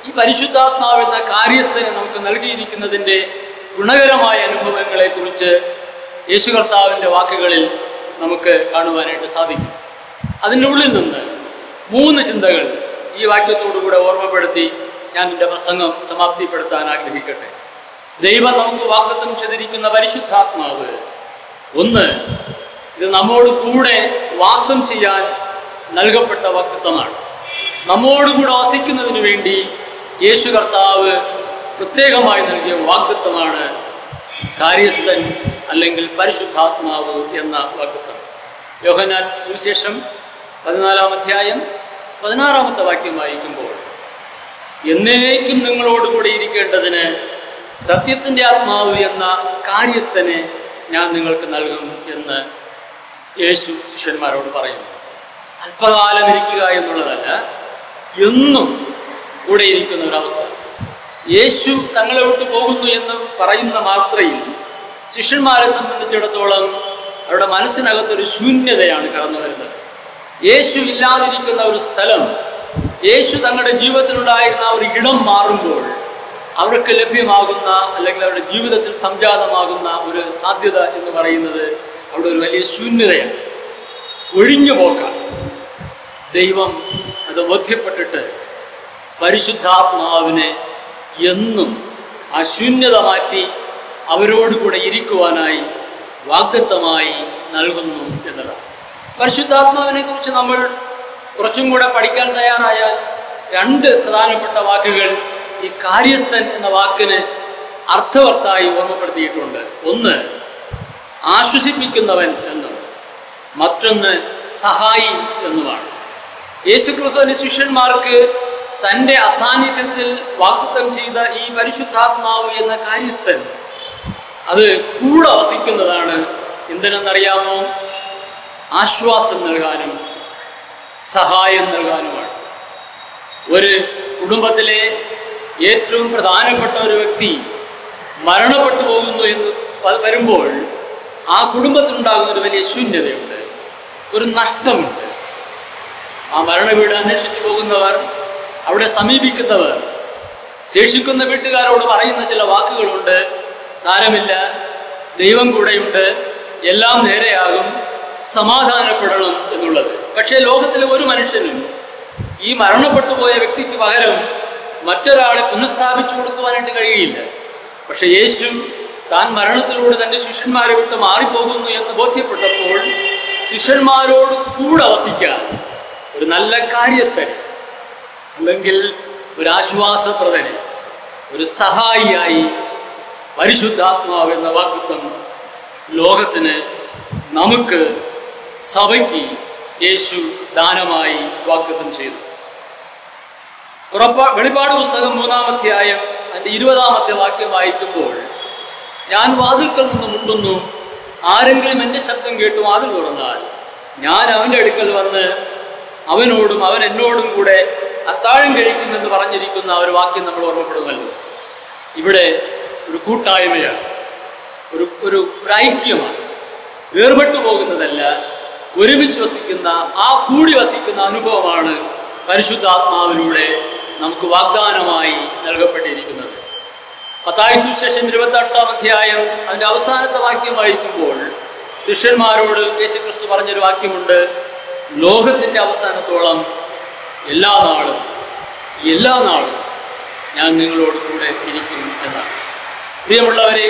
ഈ പരിശുദ്ധാത്മാവ് എന്ന കാര്യസ്ഥനെ നമുക്ക് നൽകിയിരിക്കുന്നതിൻ്റെ ഗുണകരമായ അനുഭവങ്ങളെക്കുറിച്ച് യേശു കർത്താവിൻ്റെ വാക്കുകളിൽ നമുക്ക് കാണുവാനായിട്ട് സാധിക്കും. അതിൻ്റെ ഉള്ളിൽ നിന്ന് 3 ചിന്തകൾ ഈ വാക്യത്തോടുകൂടെ ഓർമ്മപ്പെടുത്തി ഞാൻ എൻ്റെ പ്രസംഗം സമാപ്തിപ്പെടുത്താൻ ആഗ്രഹിക്കട്ടെ. ദൈവം നമുക്ക് വാഗ്ദത്തം ചെയ്തിരിക്കുന്ന പരിശുദ്ധാത്മാവ്, ഒന്ന്, ഇത് നമ്മോട് കൂടെ വാസം ചെയ്യാൻ നൽകപ്പെട്ട വാഗ്ദത്തമാണ്. നമ്മോടുകൂടെ വസിക്കുന്നതിന് വേണ്ടി യേശു കർത്താവ് പ്രത്യേകമായി നൽകിയ വാഗ്ദത്തമാണ് കാര്യസ്ഥൻ അല്ലെങ്കിൽ പരിശുദ്ധാത്മാവ് എന്ന വാഗ്ദത്തം. യോഹന്നാൻ സുവിശേഷം 14-ാം അധ്യായം 16-ാമത്തെ വാക്യം വായിക്കുമ്പോൾ, എന്നേക്കും നിങ്ങളോടുകൂടെ ഇരിക്കേണ്ടതിന് സത്യത്തിൻ്റെ ആത്മാവ് എന്ന കാര്യസ്ഥനെ ഞാൻ നിങ്ങൾക്ക് നൽകും എന്ന് യേശു ശിഷ്യന്മാരോട് പറയുന്നു. അല്പകാലം ഇരിക്കുക എന്നുള്ളതല്ല, എന്നും കൂടെ ഇരിക്കുന്ന ഒരവസ്ഥ. യേശു തങ്ങളെ വിട്ടു പോകുന്നു എന്ന് പറയുന്ന മാത്രയിൽ ശിഷ്യന്മാരെ സംബന്ധിച്ചിടത്തോളം അവരുടെ മനസ്സിനകത്തൊരു ശൂന്യതയാണ് കടന്നു വരുന്നത്. യേശു ഇല്ലാതിരിക്കുന്ന ഒരു സ്ഥലം, യേശു തങ്ങളുടെ ജീവിതത്തിലുണ്ടായിരുന്ന ഒരു ഇടം മാറുമ്പോൾ അവർക്ക് ലഭ്യമാകുന്ന അല്ലെങ്കിൽ അവരുടെ ജീവിതത്തിൽ സംജാതമാകുന്ന ഒരു സാധ്യത എന്ന് പറയുന്നത് അവിടെ ഒരു വലിയ ശൂന്യതയാണ്, ഒഴിഞ്ഞു പോക്കാണ്. ദൈവം അത് ബോധ്യപ്പെട്ടിട്ട് പരിശുദ്ധാത്മാവിനെ എന്നും ആ ശൂന്യത മാറ്റി അവരോടുകൂടെ ഇരിക്കുവാനായി വാഗ്ദത്തമായി നൽകുന്നു എന്നതാണ്. പരിശുദ്ധാത്മാവിനെ കുറിച്ച് നമ്മൾ കുറച്ചും കൂടെ പഠിക്കാൻ തയ്യാറായാൽ 2 പ്രധാനപ്പെട്ട വാക്കുകൾ ഈ കാര്യസ്ഥൻ എന്ന വാക്കിന് അർത്ഥവത്തായി ഓർമ്മപ്പെടുത്തിയിട്ടുണ്ട്. ഒന്ന്, ആശ്വസിപ്പിക്കുന്നവൻ എന്നും മറ്റൊന്ന് സഹായി എന്നുമാണ്. യേശുക്രിസ്തുവിന്റെ ശിഷ്യന്മാർക്ക് തൻ്റെ അസാന്നിധ്യത്തിൽ വാഗ്ദത്തം ചെയ്ത ഈ പരിശുദ്ധാത്മാവ് എന്ന കാര്യസ്ഥൻ അത് കൂടെ വസിക്കുന്നതാണ്. എന്തിനെന്നറിയാമോ? ആശ്വാസം നൽകാനും സഹായം നൽകാനുമാണ്. ഒരു കുടുംബത്തിലെ ഏറ്റവും പ്രധാനപ്പെട്ട ഒരു വ്യക്തി മരണപ്പെട്ടു പോകുന്നു എന്ന് വരുമ്പോൾ ആ കുടുംബത്തിനുണ്ടാകുന്ന ഒരു വലിയ ശൂന്യതയുണ്ട്, ഒരു നഷ്ടമുണ്ട്. ആ മരണവീട് അന്വേഷിച്ചു പോകുന്നവർ, അവിടെ സമീപിക്കുന്നവർ, ശേഷിക്കുന്ന വീട്ടുകാരോട് പറയുന്ന ചില വാക്കുകളുണ്ട്. സാരമില്ല, ദൈവം കൂടെയുണ്ട്, എല്ലാം നേരെയാകും, സമാധാനപ്പെടണം എന്നുള്ളത്. പക്ഷേ ലോകത്തിലെ ഒരു മനുഷ്യനും ഈ മരണപ്പെട്ടു പോയ വ്യക്തിക്ക് പകരം മറ്റൊരാളെ പുനഃസ്ഥാപിച്ചു കൊടുക്കുവാനായിട്ട് കഴിയില്ല. പക്ഷെ യേശു താൻ മരണത്തിലൂടെ തൻ്റെ ശിഷ്യന്മാരെ വിട്ട് മാറിപ്പോകുന്നു എന്ന് ബോധ്യപ്പെട്ടപ്പോൾ ശിഷ്യന്മാരോട് കൂടെ വസിക്കാൻ ഒരു നല്ല കാര്യസ്ഥനെ, അല്ലെങ്കിൽ ഒരു ആശ്വാസപ്രദനെ, ഒരു സഹായിയായി പരിശുദ്ധാത്മാവ് എന്ന വാഗ്ദത്തം ലോകത്തിന്, നമുക്ക്, സഭയ്ക്ക് യേശു ദാനമായി വാഗ്ദത്തം ചെയ്തു. വെളിപ്പാട് പുസ്തകം 3-ാം അധ്യായം അതിൻ്റെ 20-ാമത്തെ വാക്യം വായിക്കുമ്പോൾ, ഞാൻ വാതിൽക്കൽ നിന്ന് മുട്ടുന്നു, ആരെങ്കിലും എൻ്റെ ശബ്ദം കേട്ടു വാതിൽ തുറന്നാൽ ഞാൻ അവൻ്റെ അടുക്കൽ വന്ന് അവനോടും അവൻ എന്നോടും കൂടെ അത്താഴം കഴിക്കുമെന്ന് പറഞ്ഞിരിക്കുന്ന ഒരു വാക്യം നമ്മൾ ഓർമ്മപ്പെടുമല്ലോ. ഇവിടെ ഒരു കൂട്ടായ്മയാണ്, ഒരു ഐക്യമാണ്, വേർപെട്ടു പോകുന്നതല്ല, ഒരുമിച്ച് വസിക്കുന്ന, ആ കൂടി വസിക്കുന്ന അനുഭവമാണ് പരിശുദ്ധാത്മാവിലൂടെ നമുക്ക് വാഗ്ദാനമായി നൽകപ്പെട്ടിരിക്കുന്നത്. മത്തായി സുവിശേഷം 28-ാം അധ്യായം അതിൻ്റെ അവസാനത്തെ വാക്യം വായിക്കുമ്പോൾ ശിഷ്യന്മാരോട് യേശുക്രിസ്തു പറഞ്ഞൊരു വാക്യമുണ്ട്, ലോകത്തിൻ്റെ അവസാനത്തോളം എല്ലാ നാളും ഞാൻ നിങ്ങളോട് കൂടെ ഇരിക്കും എന്നാണ്. പ്രിയമുള്ളവരെ,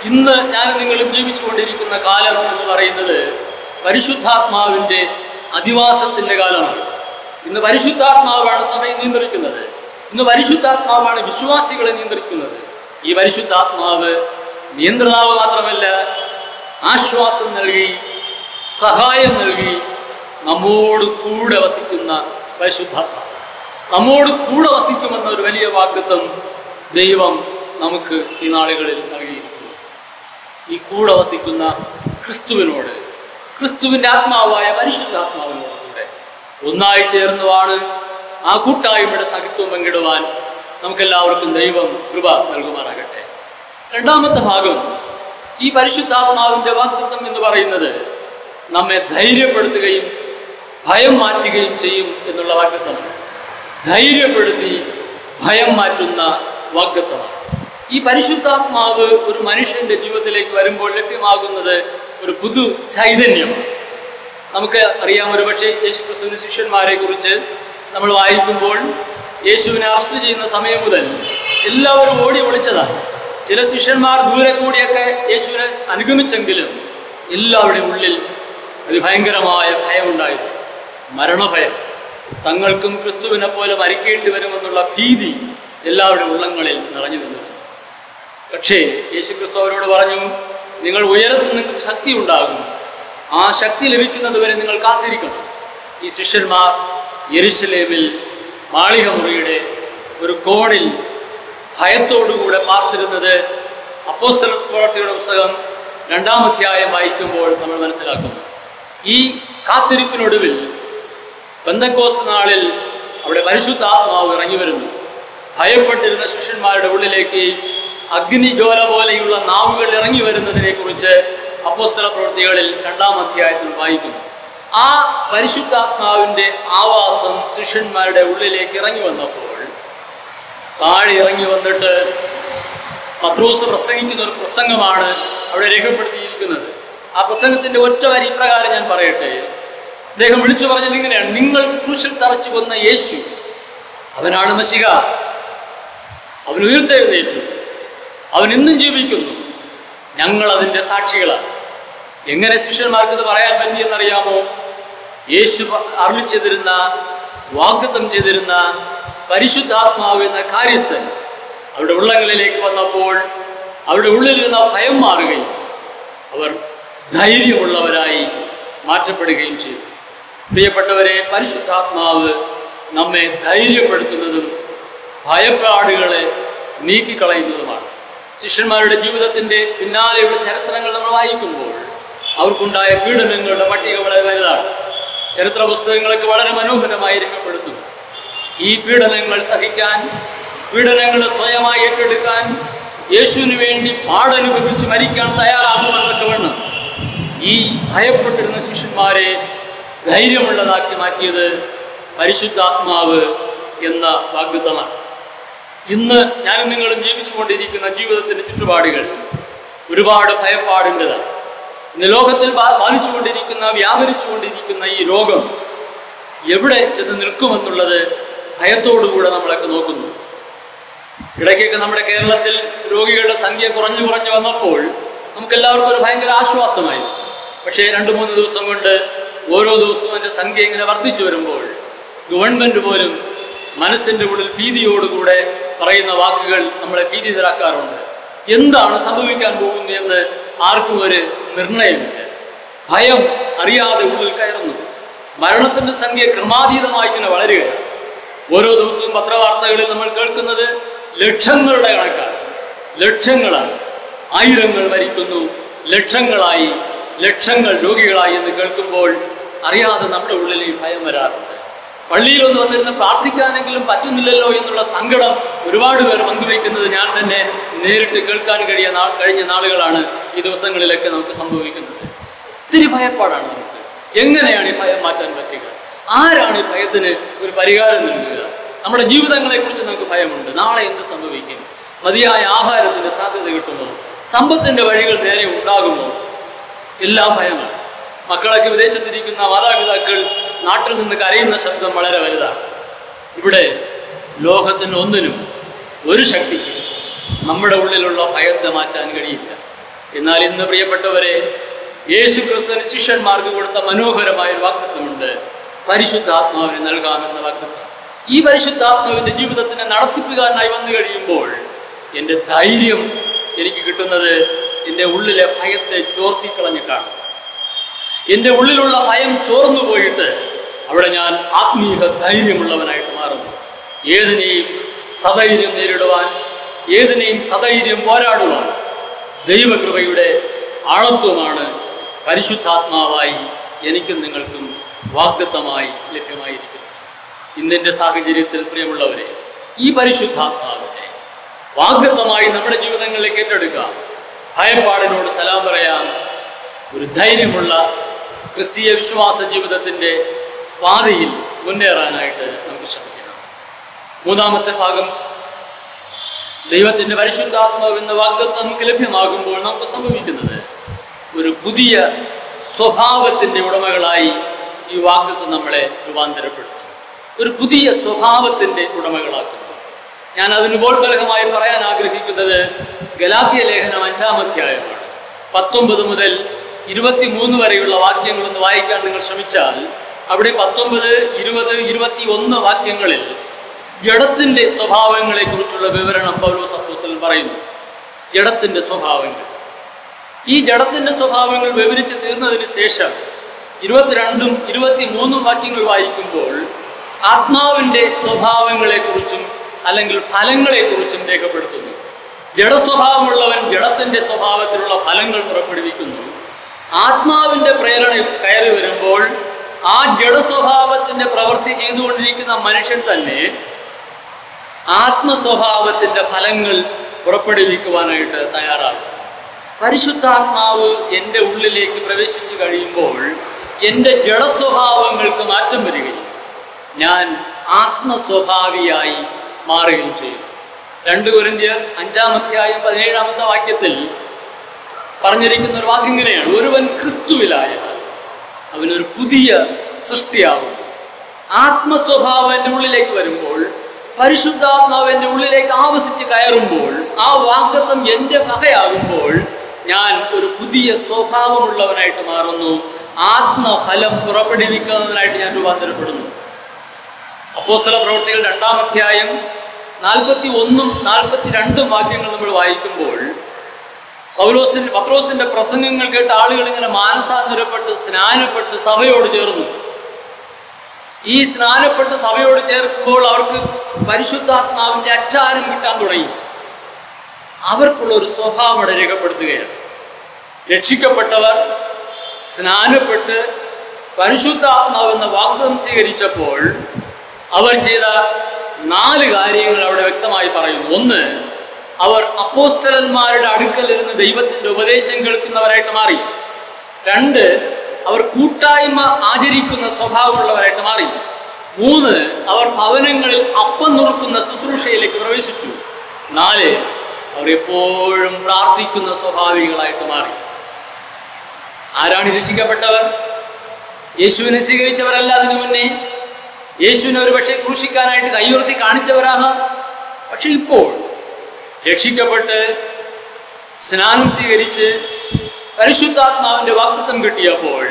ഇന്ന് ഞാൻ നിങ്ങളും ജീവിച്ചുകൊണ്ടിരിക്കുന്ന കാലം എന്ന് പറയുന്നത് പരിശുദ്ധാത്മാവിൻ്റെ അധിവാസത്തിൻ്റെ കാലമാണ്. ഇന്ന് പരിശുദ്ധാത്മാവാണ് സഭയെ നിയന്ത്രിക്കുന്നത്. ഇന്ന് പരിശുദ്ധാത്മാവാണ് വിശ്വാസികളെ നിയന്ത്രിക്കുന്നത്. ഈ പരിശുദ്ധാത്മാവ് നിയന്ത്രണാവ് മാത്രമല്ല, ആശ്വാസം നൽകി, സഹായം നൽകി, നമ്മോട് കൂടെ വസിക്കുന്ന പരിശുദ്ധാത്മാവ്, നമ്മോട് കൂടെ വസിക്കുമെന്ന ഒരു വലിയ വാഗ്ദത്തം ദൈവം നമുക്ക് ഈ നാളുകളിൽ നൽകിയിരിക്കുന്നു. ഈ കൂടെ വസിക്കുന്ന ക്രിസ്തുവിനോട്, ക്രിസ്തുവിൻ്റെ ആത്മാവായ പരിശുദ്ധാത്മാവിനോട് കൂടെ ഒന്നായി ചേർന്നുമാണ് ആ കൂട്ടായ്മയുടെ സഹിത്വം പങ്കിടുവാൻ നമുക്കെല്ലാവർക്കും ദൈവം കൃപ നൽകുമാറാകട്ടെ. രണ്ടാമത്തെ ഭാഗം, ഈ പരിശുദ്ധാത്മാവിൻ്റെ വാഗ്ദത്തം എന്ന് പറയുന്നത് നമ്മെ ധൈര്യപ്പെടുത്തുകയും ഭയം മാറ്റുകയും ചെയ്യും എന്നുള്ള വാഗ്ദത്തമാണ്. ധൈര്യപ്പെടുത്തി ഭയം മാറ്റുന്ന വാഗ്ദത്തമാണ്. ഈ പരിശുദ്ധാത്മാവ് ഒരു മനുഷ്യൻ്റെ ജീവിതത്തിലേക്ക് വരുമ്പോൾ ലഭ്യമാകുന്നത് ഒരു പുതു ചൈതന്യമാണ്. നമുക്ക് അറിയാം, ഒരു പക്ഷേ യേശുക്രിസ്തുവിൻ്റെ ശിഷ്യന്മാരെ കുറിച്ച് നമ്മൾ വായിക്കുമ്പോൾ യേശുവിനെ അറസ്റ്റ് ചെയ്യുന്ന സമയം മുതൽ എല്ലാവരും ഓടി ഒളിച്ചതാണ്. ചില ശിഷ്യന്മാർ ദൂരെ കൂടിയൊക്കെ യേശുവിനെ അനുഗമിച്ചെങ്കിലും എല്ലാവരുടെയും ഉള്ളിൽ അതിഭയങ്കരമായ ഭയമുണ്ടായിരുന്നു. മരണഭയം, തങ്ങൾക്കും ക്രിസ്തുവിനെ പോലെ മരിക്കേണ്ടി വരുമെന്നുള്ള ഭീതി എല്ലാവരുടെയും ഉള്ളങ്ങളിൽ നിറഞ്ഞു നിന്നിരുന്നു. പക്ഷേ യേശുക്രിസ്തു അവരോട് പറഞ്ഞു, നിങ്ങൾ ഉയരത്തിൽ നിങ്ങൾക്ക് ശക്തി ഉണ്ടാകും, ആ ശക്തി ലഭിക്കുന്നത് വരെ നിങ്ങൾ കാത്തിരിക്കണം. ഈ ശിഷ്യന്മാർ യെരുശലേമിൽ മാളിക മുറിയുടെ ഒരു കോണിൽ ഭയത്തോടുകൂടെ പാർത്തിരുന്നത് അപ്പോസ്തല പ്രവൃത്തിയുടെ പുസ്തകം 2-ാം അധ്യായം വായിക്കുമ്പോൾ നമ്മൾ മനസ്സിലാക്കുന്നു. ഈ കാത്തിരിപ്പിനൊടുവിൽ പെന്തക്കോസ്ത് നാളിൽ അവിടെ പരിശുദ്ധാത്മാവ് ഇറങ്ങി വരുന്നു. ഭയപ്പെട്ടിരുന്ന ശിഷ്യന്മാരുടെ ഉള്ളിലേക്ക് അഗ്നിജ്വാല പോലെയുള്ള നാവുകൾ ഇറങ്ങി വരുന്നതിനെ കുറിച്ച് അപ്പോസ്തല പ്രവൃത്തികളിൽ 2-ാം അധ്യായത്തിൽ വായിക്കുന്നു. ആ പരിശുദ്ധാത്മാവിൻ്റെ ആവാസം ശിഷ്യന്മാരുടെ ഉള്ളിലേക്ക് ഇറങ്ങി വന്നപ്പോൾ താഴെ ഇറങ്ങി വന്നിട്ട് പത്രോസ് പ്രസംഗിക്കുന്ന ഒരു പ്രസംഗമാണ് അവിടെ രേഖപ്പെടുത്തിയിരിക്കുന്നത്. ആ പ്രസംഗത്തിൻ്റെ ഒറ്റ വരി ഇപ്രകാരം ഞാൻ പറയട്ടെ. അദ്ദേഹം വിളിച്ചു പറഞ്ഞത് ഇങ്ങനെയാണ്: നിങ്ങൾ ക്രൂശിൽ തറച്ചു കൊന്ന യേശു, അവനാണ് മശിഹ, അവൻ ഉയർത്തെഴുന്നേറ്റു, അവൻ ഇന്നും ജീവിക്കുന്നു, ഞങ്ങൾ അതിൻ്റെ സാക്ഷികളാണ്. എങ്ങനെ ശിഷ്യന്മാർക്ക് ഇത് പറയാൻ പറ്റിയെന്നറിയാമോ? യേശു അരുളി ചെയ്തിരുന്ന, വാഗ്ദത്തം ചെയ്തിരുന്ന പരിശുദ്ധാത്മാവ് എന്ന കാര്യസ്ഥൻ അവരുടെ ഉള്ളങ്ങളിലേക്ക് വന്നപ്പോൾ അവരുടെ ഉള്ളിലിരുന്ന ഭയം മാറുകയും അവർ ധൈര്യമുള്ളവരായി മാറ്റപ്പെടുകയും ചെയ്തു. പ്രിയപ്പെട്ടവരെ, പരിശുദ്ധാത്മാവ് നമ്മെ ധൈര്യപ്പെടുത്തുന്നതും ഭയപ്പാടുകളെ നീക്കിക്കളയുന്നതുമാണ്. ശിഷ്യന്മാരുടെ ജീവിതത്തിൻ്റെ പിന്നാലെയുള്ള ചരിത്രങ്ങൾ നമ്മൾ വായിക്കുമ്പോൾ അവർക്കുണ്ടായ പീഡനങ്ങളുടെ പട്ടിക വളരെ വലുതാണ്. ചരിത്ര പുസ്തകങ്ങളൊക്കെ വളരെ മനോഹരമായി രേഖപ്പെടുത്തുന്നു. ഈ പീഡനങ്ങൾ സഹിക്കാൻ, പീഡനങ്ങൾ സ്വയമായി ഏറ്റെടുക്കാൻ, യേശുവിന് വേണ്ടി പാടനുഭവിച്ച് മരിക്കാൻ തയ്യാറാകുമെന്നൊക്കെ വേണം ഈ ഭയപ്പെട്ടിരുന്ന ശിഷ്യന്മാരെ ധൈര്യമുള്ളതാക്കി മാറ്റിയത് പരിശുദ്ധാത്മാവ് എന്ന വാഗ്ദത്തമാണ്. ഇന്ന് ഞാനും നിങ്ങളും ജീവിച്ചുകൊണ്ടിരിക്കുന്ന ജീവിതത്തിൻ്റെ ചുറ്റുപാടുകൾ ഒരുപാട് ഭയപ്പാടിൻ്റെതാണ്. ഇന്ന് ലോകത്തിൽ ബാധിച്ചുകൊണ്ടിരിക്കുന്ന വ്യാപരിച്ചുകൊണ്ടിരിക്കുന്ന ഈ രോഗം എവിടെ ചെന്ന് നിൽക്കുമെന്നുള്ളത് ഭയത്തോടുകൂടെ നമ്മളൊക്കെ നോക്കുന്നു. ഇടയ്ക്കൊക്കെ നമ്മുടെ കേരളത്തിൽ രോഗികളുടെ സംഖ്യ കുറഞ്ഞു വന്നപ്പോൾ നമുക്കെല്ലാവർക്കും ഒരു ഭയങ്കര ആശ്വാസമായിരുന്നു. പക്ഷേ 2-3 ദിവസം കൊണ്ട് ഓരോ ദിവസവും അതിൻ്റെ സംഖ്യ ഇങ്ങനെ വർദ്ധിച്ചു വരുമ്പോൾ ഗവൺമെൻറ് പോലും മനസ്സിൻ്റെ ഉള്ളിൽ ഭീതിയോടുകൂടെ പറയുന്ന വാക്കുകൾ നമ്മളെ ഭീതിതരാക്കാറുണ്ട്. എന്താണ് സംഭവിക്കാൻ പോകുന്നത് എന്ന് ആർക്കും ഒരു നിർണയമില്ല. ഭയം അറിയാതെ ഉള്ളിൽ കയറുന്നു. മരണത്തിൻ്റെ സംഖ്യ ക്രമാതീതമായി ഇങ്ങനെ വളരുകയാണ്. ഓരോ ദിവസവും പത്രവാർത്തകളിൽ നമ്മൾ കേൾക്കുന്നത് ലക്ഷങ്ങളുടെ കണക്കാണ്. ലക്ഷങ്ങളാണ്, ആയിരങ്ങൾ മരിക്കുന്നു, ലക്ഷങ്ങൾ രോഗികളായി എന്ന് കേൾക്കുമ്പോൾ അറിയാതെ നമ്മുടെ ഉള്ളിൽ ഈ ഭയം വരാറുണ്ട്. പള്ളിയിലൊന്ന് വന്നിരുന്ന് പ്രാർത്ഥിക്കാനെങ്കിലും പറ്റുന്നില്ലല്ലോ എന്നുള്ള സങ്കടം ഒരുപാട് പേർ പങ്കുവയ്ക്കുന്നത് ഞാൻ തന്നെ നേരിട്ട് കേൾക്കാൻ കഴിഞ്ഞ നാളുകളാണ് ഈ ദിവസങ്ങളിലൊക്കെ നമുക്ക് സംഭവിക്കുന്നത്. ഒത്തിരി ഭയപ്പാടാണ് നമുക്ക്. എങ്ങനെയാണ് ഈ ഭയം മാറ്റാൻ പറ്റുക? ആരാണ് ഈ ഭയത്തിന് ഒരു പരിഹാരം നൽകുക? നമ്മുടെ ജീവിതങ്ങളെക്കുറിച്ച് നമുക്ക് ഭയമുണ്ട്. നാളെ എന്ത് സംഭവിക്കും? മതിയായ ആഹാരത്തിൻ്റെ സാധ്യത കിട്ടുമോ? സമ്പത്തിൻ്റെ വഴികൾ നേരെ ഉണ്ടാകുമോ? എല്ലാം ഭയമാണ്. മക്കളൊക്കെ വിദേശത്തിരിക്കുന്ന മാതാപിതാക്കൾ നാട്ടിൽ നിന്ന് കരയുന്ന ശബ്ദം വളരെ വലുതാണ്. ഇവിടെ ലോകത്തിന് ഒന്നിനും ഒരു ശക്തിക്ക് നമ്മുടെ ഉള്ളിലുള്ള ഭയത്തെ മാറ്റാൻ കഴിയില്ല. എന്നാൽ ഇന്ന് പ്രിയപ്പെട്ടവരെ, യേശു ക്രിസ്തുവിന് ശിഷ്യന്മാർക്ക് കൊടുത്ത മനോഹരമായൊരു വാഗ്ദത്തമുണ്ട്. പരിശുദ്ധാത്മാവിനെ നൽകാമെന്ന വാഗ്ദത്തം. ഈ പരിശുദ്ധാത്മാവിൻ്റെ ജീവിതത്തിനെ നടത്തിപ്പുകാരനായി വന്നു കഴിയുമ്പോൾ എൻ്റെ ധൈര്യം എനിക്ക് കിട്ടുന്നത് എൻ്റെ ഉള്ളിലെ ഭയത്തെ ചോർത്തിക്കളഞ്ഞിട്ടാണ്. എൻ്റെ ഉള്ളിലുള്ള ഭയം ചോർന്നു പോയിട്ട് അവിടെ ഞാൻ ആത്മീയ ധൈര്യമുള്ളവനായിട്ട് മാറുന്നു. ഏതിനെയും സധൈര്യം നേരിടുവാൻ, ഏതിനെയും സധൈര്യം പോരാടുവാൻ ദൈവകൃപയുടെ ആളത്വമാണ് പരിശുദ്ധാത്മാവായി എനിക്കും നിങ്ങൾക്കും വാഗ്ദത്തമായി ലഭ്യമായിരിക്കുന്നത്. ഇന്നിൻ്റെ സാഹചര്യത്തിൽ പ്രിയമുള്ളവരെ, ഈ പരിശുദ്ധാത്മാവിനെ വാഗ്ദത്തമായി നമ്മുടെ ജീവിതങ്ങളിലേക്ക് ഏറ്റെടുക്കാം. ഭയപ്പാടിനോട് സലാം പറയാം. ഒരു ധൈര്യമുള്ള ക്രിസ്തീയ വിശ്വാസ ജീവിതത്തിൻ്റെ പാതയിൽ മുന്നേറാനായിട്ട് നമുക്ക് ശ്രമിക്കണം. മൂന്നാമത്തെ ഭാഗം, ദൈവത്തിൻ്റെ പരിശുദ്ധാത്മാവ് എന്ന വാഗ്ദത്തം നമുക്ക് ലഭ്യമാകുമ്പോൾ നമുക്ക് സംഭവിക്കുന്നത് ഒരു പുതിയ സ്വഭാവത്തിൻ്റെ ഉടമകളായി ഈ വാഗ്ദത്തം നമ്മളെ രൂപാന്തരപ്പെടുത്തും. ഒരു പുതിയ സ്വഭാവത്തിൻ്റെ ഉടമകളാക്കുന്നു. ഞാൻ അതിന് ബോൾബലഹമായി പറയാൻ ആഗ്രഹിക്കുന്നത് ഗലാത്യ ലേഖനം 5-ാം അധ്യായമാണ്. 19 മുതൽ 23 വരെയുള്ള വാക്യങ്ങളൊന്ന് വായിക്കാൻ നിങ്ങൾ ശ്രമിച്ചാൽ അവിടെ 19, 20, 21 വാക്യങ്ങളിൽ ജഡത്തിൻ്റെ സ്വഭാവങ്ങളെക്കുറിച്ചുള്ള വിവരണം പൗലോസ് അപ്പോസ്തലൻ പറയുന്നു. ജഡത്തിൻ്റെ സ്വഭാവങ്ങൾ. ഈ ജഡത്തിൻ്റെ സ്വഭാവങ്ങൾ വിവരിച്ച് തീർന്നതിന് ശേഷം 22ഉം 23ഉം വാക്യങ്ങൾ വായിക്കുമ്പോൾ ആത്മാവിൻ്റെ സ്വഭാവങ്ങളെക്കുറിച്ചും അല്ലെങ്കിൽ ഫലങ്ങളെക്കുറിച്ചും രേഖപ്പെടുത്തുന്നു. ജഡസ്വഭാവമുള്ളവൻ ജഡത്തിൻ്റെ സ്വഭാവത്തിലുള്ള ഫലങ്ങൾ പുറപ്പെടുവിക്കുന്നു. ആത്മാവിൻ്റെ പ്രേരണ കയറി വരുമ്പോൾ ആ ജഡസ്വഭാവത്തിൻ്റെ പ്രവൃത്തി ചെയ്തുകൊണ്ടിരിക്കുന്ന മനുഷ്യൻ തന്നെ ആത്മസ്വഭാവത്തിൻ്റെ ഫലങ്ങൾ പുറപ്പെടുവിക്കുവാനായിട്ട് തയ്യാറാകും. പരിശുദ്ധാത്മാവ് എൻ്റെ ഉള്ളിലേക്ക് പ്രവേശിച്ചു കഴിയുമ്പോൾ എൻ്റെ ജഡസ്വഭാവങ്ങൾക്ക് മാറ്റം വരികയും ഞാൻ ആത്മസ്വഭാവിയായി മാറുകയും ചെയ്യും. 2 കൊരിന്ത്യർ 5-ാം അധ്യായം 17-ാമത്തെ വാക്യത്തിൽ പറഞ്ഞിരിക്കുന്ന ഒരു വാക്യം ഇങ്ങനെയാണ്: ഒരുവൻ ക്രിസ്തുവിലായാൽ അവനൊരു പുതിയ സൃഷ്ടിയാകുന്നു. ആത്മസ്വഭാവം എൻ്റെ ഉള്ളിലേക്ക് വരുമ്പോൾ, പരിശുദ്ധാത്മാവ് എൻ്റെ ഉള്ളിലേക്ക് ആവസിച്ച് കയറുമ്പോൾ, ആ വാഗ്ദത്തം എൻ്റെ വകയാകുമ്പോൾ ഞാൻ ഒരു പുതിയ സ്വഭാവമുള്ളവനായിട്ട് മാറുന്നു. ആത്മഫലം പുറപ്പെടുവിക്കുന്നതിനായിട്ട് ഞാൻ രൂപാന്തരപ്പെടുന്നു. അപ്പോസ്തല പ്രവൃത്തികൾ 2-ാം അധ്യായം 41ഉം 42ഉം വാക്യങ്ങൾ നമ്മൾ വായിക്കുമ്പോൾ പത്രോസിന്റെ പ്രസംഗങ്ങൾ കേട്ട ആളുകൾ ഇങ്ങനെ മാനസാന്തരപ്പെട്ട് സ്നാനപ്പെട്ട് സഭയോട് ചേർന്നു. ഈ സ്നാനപ്പെട്ട് സഭയോട് ചേർക്കുമ്പോൾ അവർക്ക് പരിശുദ്ധാത്മാവിൻ്റെ അച്ചാരം കിട്ടാൻ തുടങ്ങി. അവർക്കുള്ള ഒരു സ്വഭാവം അവിടെ രേഖപ്പെടുത്തുകയാണ്. രക്ഷിക്കപ്പെട്ടവർ സ്നാനപ്പെട്ട് പരിശുദ്ധാത്മാവെന്ന വാഗ്ദത്തം സ്വീകരിച്ചപ്പോൾ അവർ ചെയ്ത 4 കാര്യങ്ങൾ അവിടെ വ്യക്തമായി പറയുന്നു. 1, അവർ അപ്പോസ്തലന്മാരുടെ അടുക്കലിരുന്ന് ദൈവത്തിൻ്റെ ഉപദേശം കേൾക്കുന്നവരായിട്ട് മാറി. 2, അവർ കൂട്ടായ്മ ആചരിക്കുന്ന സ്വഭാവമുള്ളവരായിട്ട് മാറി. 3, അവർ ഭവനങ്ങളിൽ അപ്പം നുറുക്കുന്ന ശുശ്രൂഷയിലേക്ക് പ്രവേശിച്ചു. 4, അവർ എപ്പോഴും പ്രാർത്ഥിക്കുന്ന സ്വഭാവികളായിട്ട് മാറി. ആരാണ് രക്ഷിക്കപ്പെട്ടവർ? യേശുവിനെ സ്വീകരിച്ചവരല്ല. അതിനു മുന്നേ യേശുവിനെ ഒരു പക്ഷേ ക്രൂശിക്കാനായിട്ട് കൈയുയർത്തി കാണിച്ചവരാകാം. പക്ഷെ ഇപ്പോൾ രക്ഷിക്കപ്പെട്ട് സ്നാനം സ്വീകരിച്ച് പരിശുദ്ധാത്മാവിൻ്റെ വാഗ്ദത്തം കിട്ടിയപ്പോൾ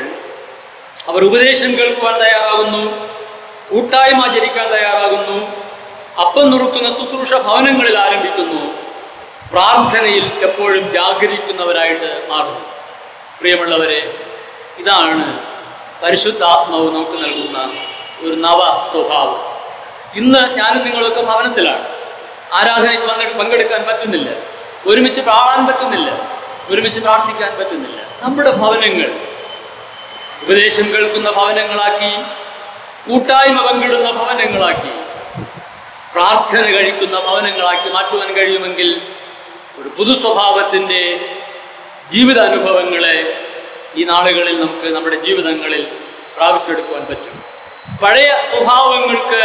അവർ ഉപദേശം കേൾക്കുവാൻ തയ്യാറാകുന്നു, കൂട്ടായ്മ ആചരിക്കാൻ തയ്യാറാകുന്നു, അപ്പം നുറുക്കുന്ന ശുശ്രൂഷ ഭവനങ്ങളിൽ ആരംഭിക്കുന്നു, പ്രാർത്ഥനയിൽ എപ്പോഴും ജാഗരിക്കുന്നവരായിട്ട് മാറുന്നു. പ്രിയമുള്ളവരെ, ഇതാണ് പരിശുദ്ധാത്മാവ് നമുക്ക് നൽകുന്ന ഒരു നവ സ്വഭാവം. ഇന്ന് ഞാനും നിങ്ങളൊക്കെ ഭവനത്തിലാണ്. ആരാധനയ്ക്ക് വന്നിട്ട് പങ്കെടുക്കാൻ പറ്റുന്നില്ല, ഒരുമിച്ച് പാടാൻ പറ്റുന്നില്ല, ഒരുമിച്ച് പ്രാർത്ഥിക്കാൻ പറ്റുന്നില്ല. നമ്മുടെ ഭവനങ്ങൾ ഉപദേശം കേൾക്കുന്ന ഭവനങ്ങളാക്കി, കൂട്ടായ്മ പങ്കിടുന്ന ഭവനങ്ങളാക്കി, പ്രാർത്ഥന കഴിക്കുന്ന ഭവനങ്ങളാക്കി മാറ്റുവാൻ കഴിയുമെങ്കിൽ ഒരു പുതു സ്വഭാവത്തിൻ്റെ ജീവിതാനുഭവങ്ങളെ ഈ നാളുകളിൽ നമുക്ക് നമ്മുടെ ജീവിതങ്ങളിൽ പ്രാപിച്ചെടുക്കുവാൻ പറ്റും. പഴയ സ്വഭാവങ്ങൾക്ക്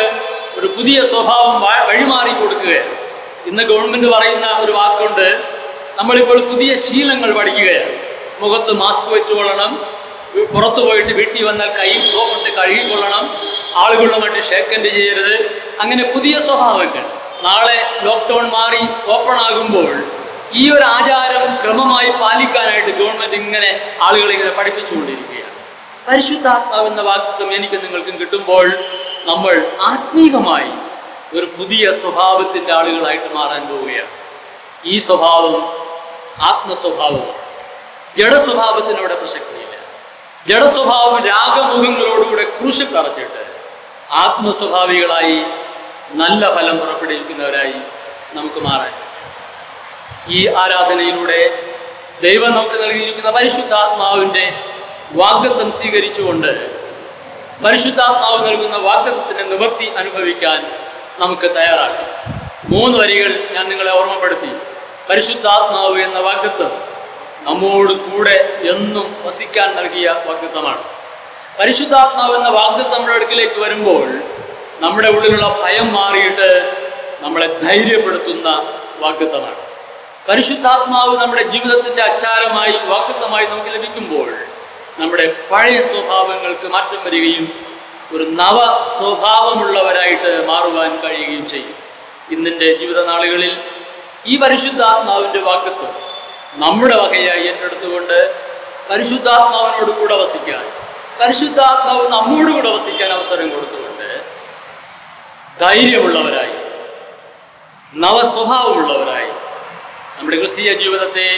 ഒരു പുതിയ സ്വഭാവം വഴിമാറി കൊടുക്കുകയാണ്. ഇന്ന് ഗവൺമെൻറ് പറയുന്ന ഒരു വാക്കുണ്ട്, നമ്മളിപ്പോൾ പുതിയ ശീലങ്ങൾ പഠിക്കുകയാണ്. മുഖത്ത് മാസ്ക് വെച്ചുകൊള്ളണം, പുറത്തു പോയിട്ട് വീട്ടിൽ വന്നാൽ കൈയിൽ സോപ്പിട്ട് കഴുകിക്കൊള്ളണം, ആളുകളുമായിട്ട് ഷേക്കൻഡ് ചെയ്യരുത്. അങ്ങനെ പുതിയ സ്വഭാവങ്ങൾ. നാളെ ലോക്ക്ഡൗൺ മാറി ഓപ്പൺ ആകുമ്പോൾ ഈ ഒരു ആചാരം ക്രമമായി പാലിക്കാനായിട്ട് ഗവൺമെൻറ് ഇങ്ങനെ ആളുകളെ ഇങ്ങനെ പഠിപ്പിച്ചുകൊണ്ടിരിക്കുകയാണ്. പരിശുദ്ധാത്മാവെന്ന വാഗ്ദത്തം എനിക്ക് നിങ്ങൾക്കും കിട്ടുമ്പോൾ നമ്മൾ ആത്മീകമായി ഒരു പുതിയ സ്വഭാവത്തിൻ്റെ ആളുകളായിട്ട് മാറാൻ പോവുകയാണ്. ഈ സ്വഭാവം ആത്മസ്വഭാവമാണ്. ജഡസ്വഭാവത്തിന് അവിടെ പ്രസക്തിയില്ല. ജഡസ്വഭാവം രാഗമുഖങ്ങളോടുകൂടെ ക്രൂശിൽ തറച്ചിട്ട് ആത്മസ്വഭാവികളായി നല്ല ഫലം പുറപ്പെടുവിക്കുന്നവരായി നമുക്ക് മാറാൻ പറ്റും. ഈ ആരാധനയിലൂടെ ദൈവം നമുക്ക് നൽകിയിരിക്കുന്ന പരിശുദ്ധാത്മാവിൻ്റെ വാഗ്ദത്തം സ്വീകരിച്ചുകൊണ്ട് പരിശുദ്ധാത്മാവ് നൽകുന്ന വാഗ്ദത്തത്തിൻ്റെ നിവൃത്തി അനുഭവിക്കാൻ നമുക്ക് തയ്യാറാകാം. 3 വരികൾ ഞാൻ നിങ്ങളെ ഓർമ്മപ്പെടുത്തി. പരിശുദ്ധാത്മാവ് എന്ന വാഗ്ദത്തം നമ്മോട് കൂടെ എന്നും വസിക്കാൻ നൽകിയ വാഗ്ദത്തമാണ്. പരിശുദ്ധാത്മാവ് എന്ന വാഗ്ദത്തം നമ്മുടെ അടുക്കിലേക്ക് വരുമ്പോൾ നമ്മുടെ ഉള്ളിലുള്ള ഭയം മാറിയിട്ട് നമ്മളെ ധൈര്യപ്പെടുത്തുന്ന വാഗ്ദത്തമാണ്. പരിശുദ്ധാത്മാവ് നമ്മുടെ ജീവിതത്തിൻ്റെ അച്ചാരമായി വാഗ്ദത്തമായി നമുക്ക് ലഭിക്കുമ്പോൾ നമ്മുടെ പഴയ സ്വഭാവങ്ങൾക്ക് മാറ്റം വരികയും ഒരു നവ സ്വഭാവമുള്ളവരായിട്ട് മാറുവാൻ കഴിയുകയും ചെയ്യും. ഇന്നിൻ്റെ ജീവിതനാളുകളിൽ ഈ പരിശുദ്ധാത്മാവിൻ്റെ വാഗ്ദത്തം നമ്മുടെ വകയായി ഏറ്റെടുത്തുകൊണ്ട് പരിശുദ്ധാത്മാവിനോട് കൂടെ വസിക്കാൻ, പരിശുദ്ധാത്മാവ് നമ്മോട് കൂടെ വസിക്കാൻ അവസരം കൊടുത്തുകൊണ്ട് ധൈര്യമുള്ളവരായി, നവസ്വഭാവമുള്ളവരായി നമ്മുടെ ക്രിസ്തീയ ജീവിതത്തെ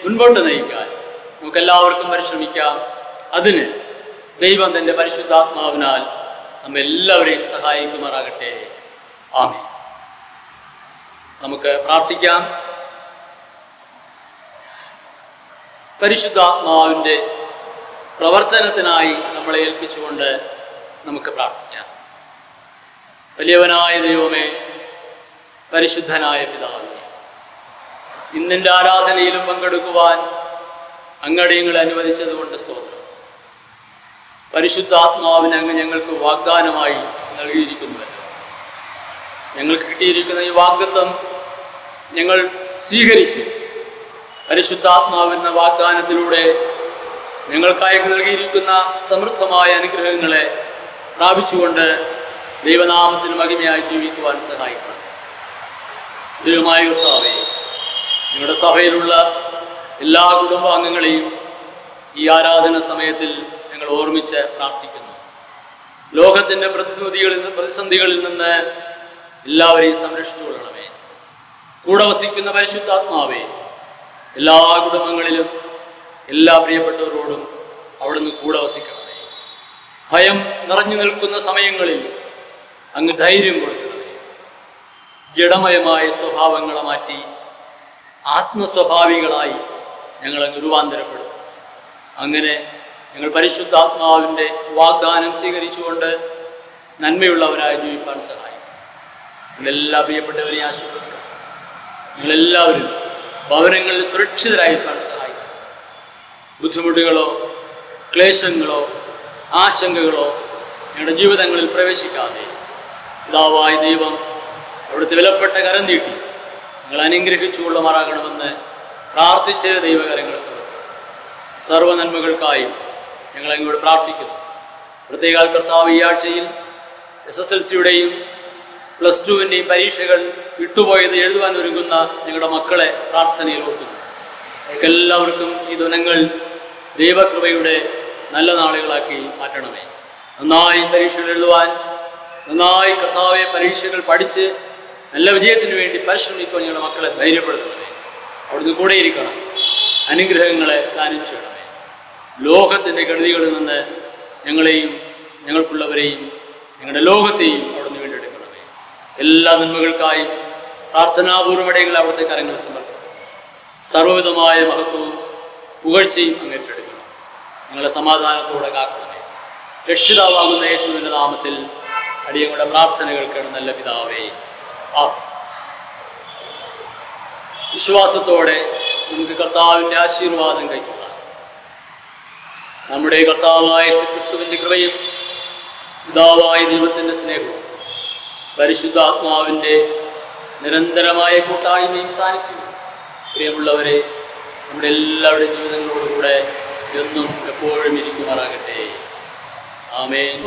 മുൻപോട്ട് നയിക്കാൻ നമുക്കെല്ലാവർക്കും പരിശ്രമിക്കാം. അതിന് ദൈവം തൻ്റെ പരിശുദ്ധാത്മാവിനാൽ നമ്മെല്ലാവരെയും സഹായിക്കുമാറാകട്ടെ. ആമേൻ. നമുക്ക് പ്രാർത്ഥിക്കാം. പരിശുദ്ധാത്മാവിൻ്റെ പ്രവർത്തനത്തിനായി നമ്മളെ ഏൽപ്പിച്ചുകൊണ്ട് നമുക്ക് പ്രാർത്ഥിക്കാം. വലിയവനായ ദൈവമേ, പരിശുദ്ധനായ പിതാവേ, ഇന്നിൻ്റെ ആരാധനയിലും പങ്കെടുക്കുവാൻ അങ്ങടെ ഞങ്ങളെ അനുവദിച്ചതുകൊണ്ട് സ്തോത്രം. പരിശുദ്ധാത്മാവിനെ അങ്ങ് ഞങ്ങൾക്ക് വാഗ്ദാനമായി നൽകിയിരിക്കുന്നുവല്ലോ. ഞങ്ങൾക്ക് കിട്ടിയിരിക്കുന്ന ഈ വാഗ്ദത്തം ഞങ്ങൾ സ്വീകരിച്ച് പരിശുദ്ധാത്മാവെന്ന വാഗ്ദാനത്തിലൂടെ ഞങ്ങൾക്കായി നൽകിയിരിക്കുന്ന സമൃദ്ധമായ അനുഗ്രഹങ്ങളെ പ്രാപിച്ചുകൊണ്ട് ദൈവനാമത്തിന് മഹിമയായി ജീവിക്കുവാൻ സഹായിക്കണം. ദൈവമായ കർത്താവേ, നിങ്ങളുടെ സഭയിലുള്ള എല്ലാ കുടുംബാംഗങ്ങളെയും ഈ ആരാധന സമയത്തിൽ ഞങ്ങൾ ഓർമ്മിച്ച് പ്രാർത്ഥിക്കുന്നു. ലോകത്തിൻ്റെ പ്രതിസന്ധികളിൽ നിന്ന് എല്ലാവരെയും സംരക്ഷിച്ചു കൊള്ളണമേ. കൂടെ വസിക്കുന്ന പരിശുദ്ധാത്മാവേ, എല്ലാ കുടുംബങ്ങളിലും എല്ലാ പ്രിയപ്പെട്ടവരോടും അവിടുന്ന് കൂടെ വസിക്കണമേ. ഭയം നിറഞ്ഞു നിൽക്കുന്ന സമയങ്ങളിൽ അങ്ങ് ധൈര്യം കൊടുക്കണമേ. ജഡമയമായ സ്വഭാവങ്ങളെ മാറ്റി ആത്മസ്വഭാവികളായി ഞങ്ങളങ്ങ് രൂപാന്തരപ്പെടുത്തണം. അങ്ങനെ ഞങ്ങൾ പരിശുദ്ധാത്മാവിൻ്റെ വാഗ്ദാനം സ്വീകരിച്ചുകൊണ്ട് നന്മയുള്ളവരായി ജീവിക്കാൻ സഹായിക്കും. ഞങ്ങളെല്ലാ പ്രിയപ്പെട്ടവരെയും ആശീർവദിക്കണം. ഞങ്ങളെല്ലാവരും ഭവനങ്ങളിൽ സുരക്ഷിതരായിരിക്കാൻ സഹായിക്കണം. ബുദ്ധിമുട്ടുകളോ ക്ലേശങ്ങളോ ആശങ്കകളോ ഞങ്ങളുടെ ജീവിതങ്ങളിൽ പ്രവേശിക്കാതെ പിതാവായ ദൈവം അവിടുത്തെ വിലപ്പെട്ട കരം നീട്ടി ഞങ്ങൾ അനുഗ്രഹിച്ചുകൊള്ളുമാറാകണമെന്ന് പ്രാർത്ഥിച്ച് ദൈവകരങ്ങൾ സമർപ്പിക്കും. സർവ്വ നന്മകൾക്കായും ഞങ്ങൾ അങ്ങോട്ട് പ്രാർത്ഥിക്കുന്നു. പ്രത്യേക കർത്താവ് ഈ ആഴ്ചയിൽ SSLCയുടെയും +2-ൻ്റെയും പരീക്ഷകൾ വിട്ടുപോയത് എഴുതുവാൻ ഒരുങ്ങുന്ന ഞങ്ങളുടെ മക്കളെ പ്രാർത്ഥനയിൽ ഓർക്കുന്നു. അവർക്കെല്ലാവർക്കും ഈ ദിനങ്ങൾ ദൈവകൃപയുടെ നല്ല നാളുകളാക്കി മാറ്റണമേ. നന്നായി പരീക്ഷകൾ എഴുതുവാൻ, നന്നായി കർത്താവെ പരീക്ഷകൾ പഠിച്ച് നല്ല വിജയത്തിന് വേണ്ടി പരിശ്രമിക്കുവാൻ ഞങ്ങളുടെ മക്കളെ ധൈര്യപ്പെടുത്തണമേ. അവിടുന്ന് കൂടെ ഇരിക്കണം. അനുഗ്രഹങ്ങളെ ദാനം ചെയ്യണമേ. ലോകത്തിൻ്റെ കെടുതികളിൽ നിന്ന് ഞങ്ങളെയും ഞങ്ങൾക്കുള്ളവരെയും ഞങ്ങളുടെ ലോകത്തെയും അവിടുന്ന് വീണ്ടെടുക്കണമേ. എല്ലാ നന്മകൾക്കായും പ്രാർത്ഥനാപൂർവ്വമടയങ്ങൾ അവിടുത്തെ കരങ്ങൾ സമർപ്പിക്കും. സർവ്വവിധമായ മഹത്വവും പുകഴ്ചയും അങ്ങേറ്റെടുക്കണം. ഞങ്ങളെ സമാധാനത്തോടെ കാക്കണമേ. രക്ഷിതാവാകുന്ന യേശുവിൻ്റെ നാമത്തിൽ അടിയങ്ങളുടെ പ്രാർത്ഥനകൾക്കാണ് നല്ല പിതാവേ. ആമേൻ. വിശ്വാസത്തോടെ നമുക്ക് കർത്താവിൻ്റെ ആശീർവാദം കൈക്കൊള്ളാം. നമ്മുടെ കർത്താവായ യേശുക്രിസ്തുവിൻ്റെ കൃപയും പിതാവായ ദൈവത്തിൻ്റെ സ്നേഹവും പരിശുദ്ധാത്മാവിൻ്റെ നിരന്തരമായ കൂട്ടായ്മയും സാന്നിധ്യവും പ്രിയമുള്ളവരെ നമ്മുടെ എല്ലാവരുടെയും ജീവിതങ്ങളോടുകൂടെ എന്നും എപ്പോഴും ഇരിക്കുമാറാകട്ടെ. ആമേൻ.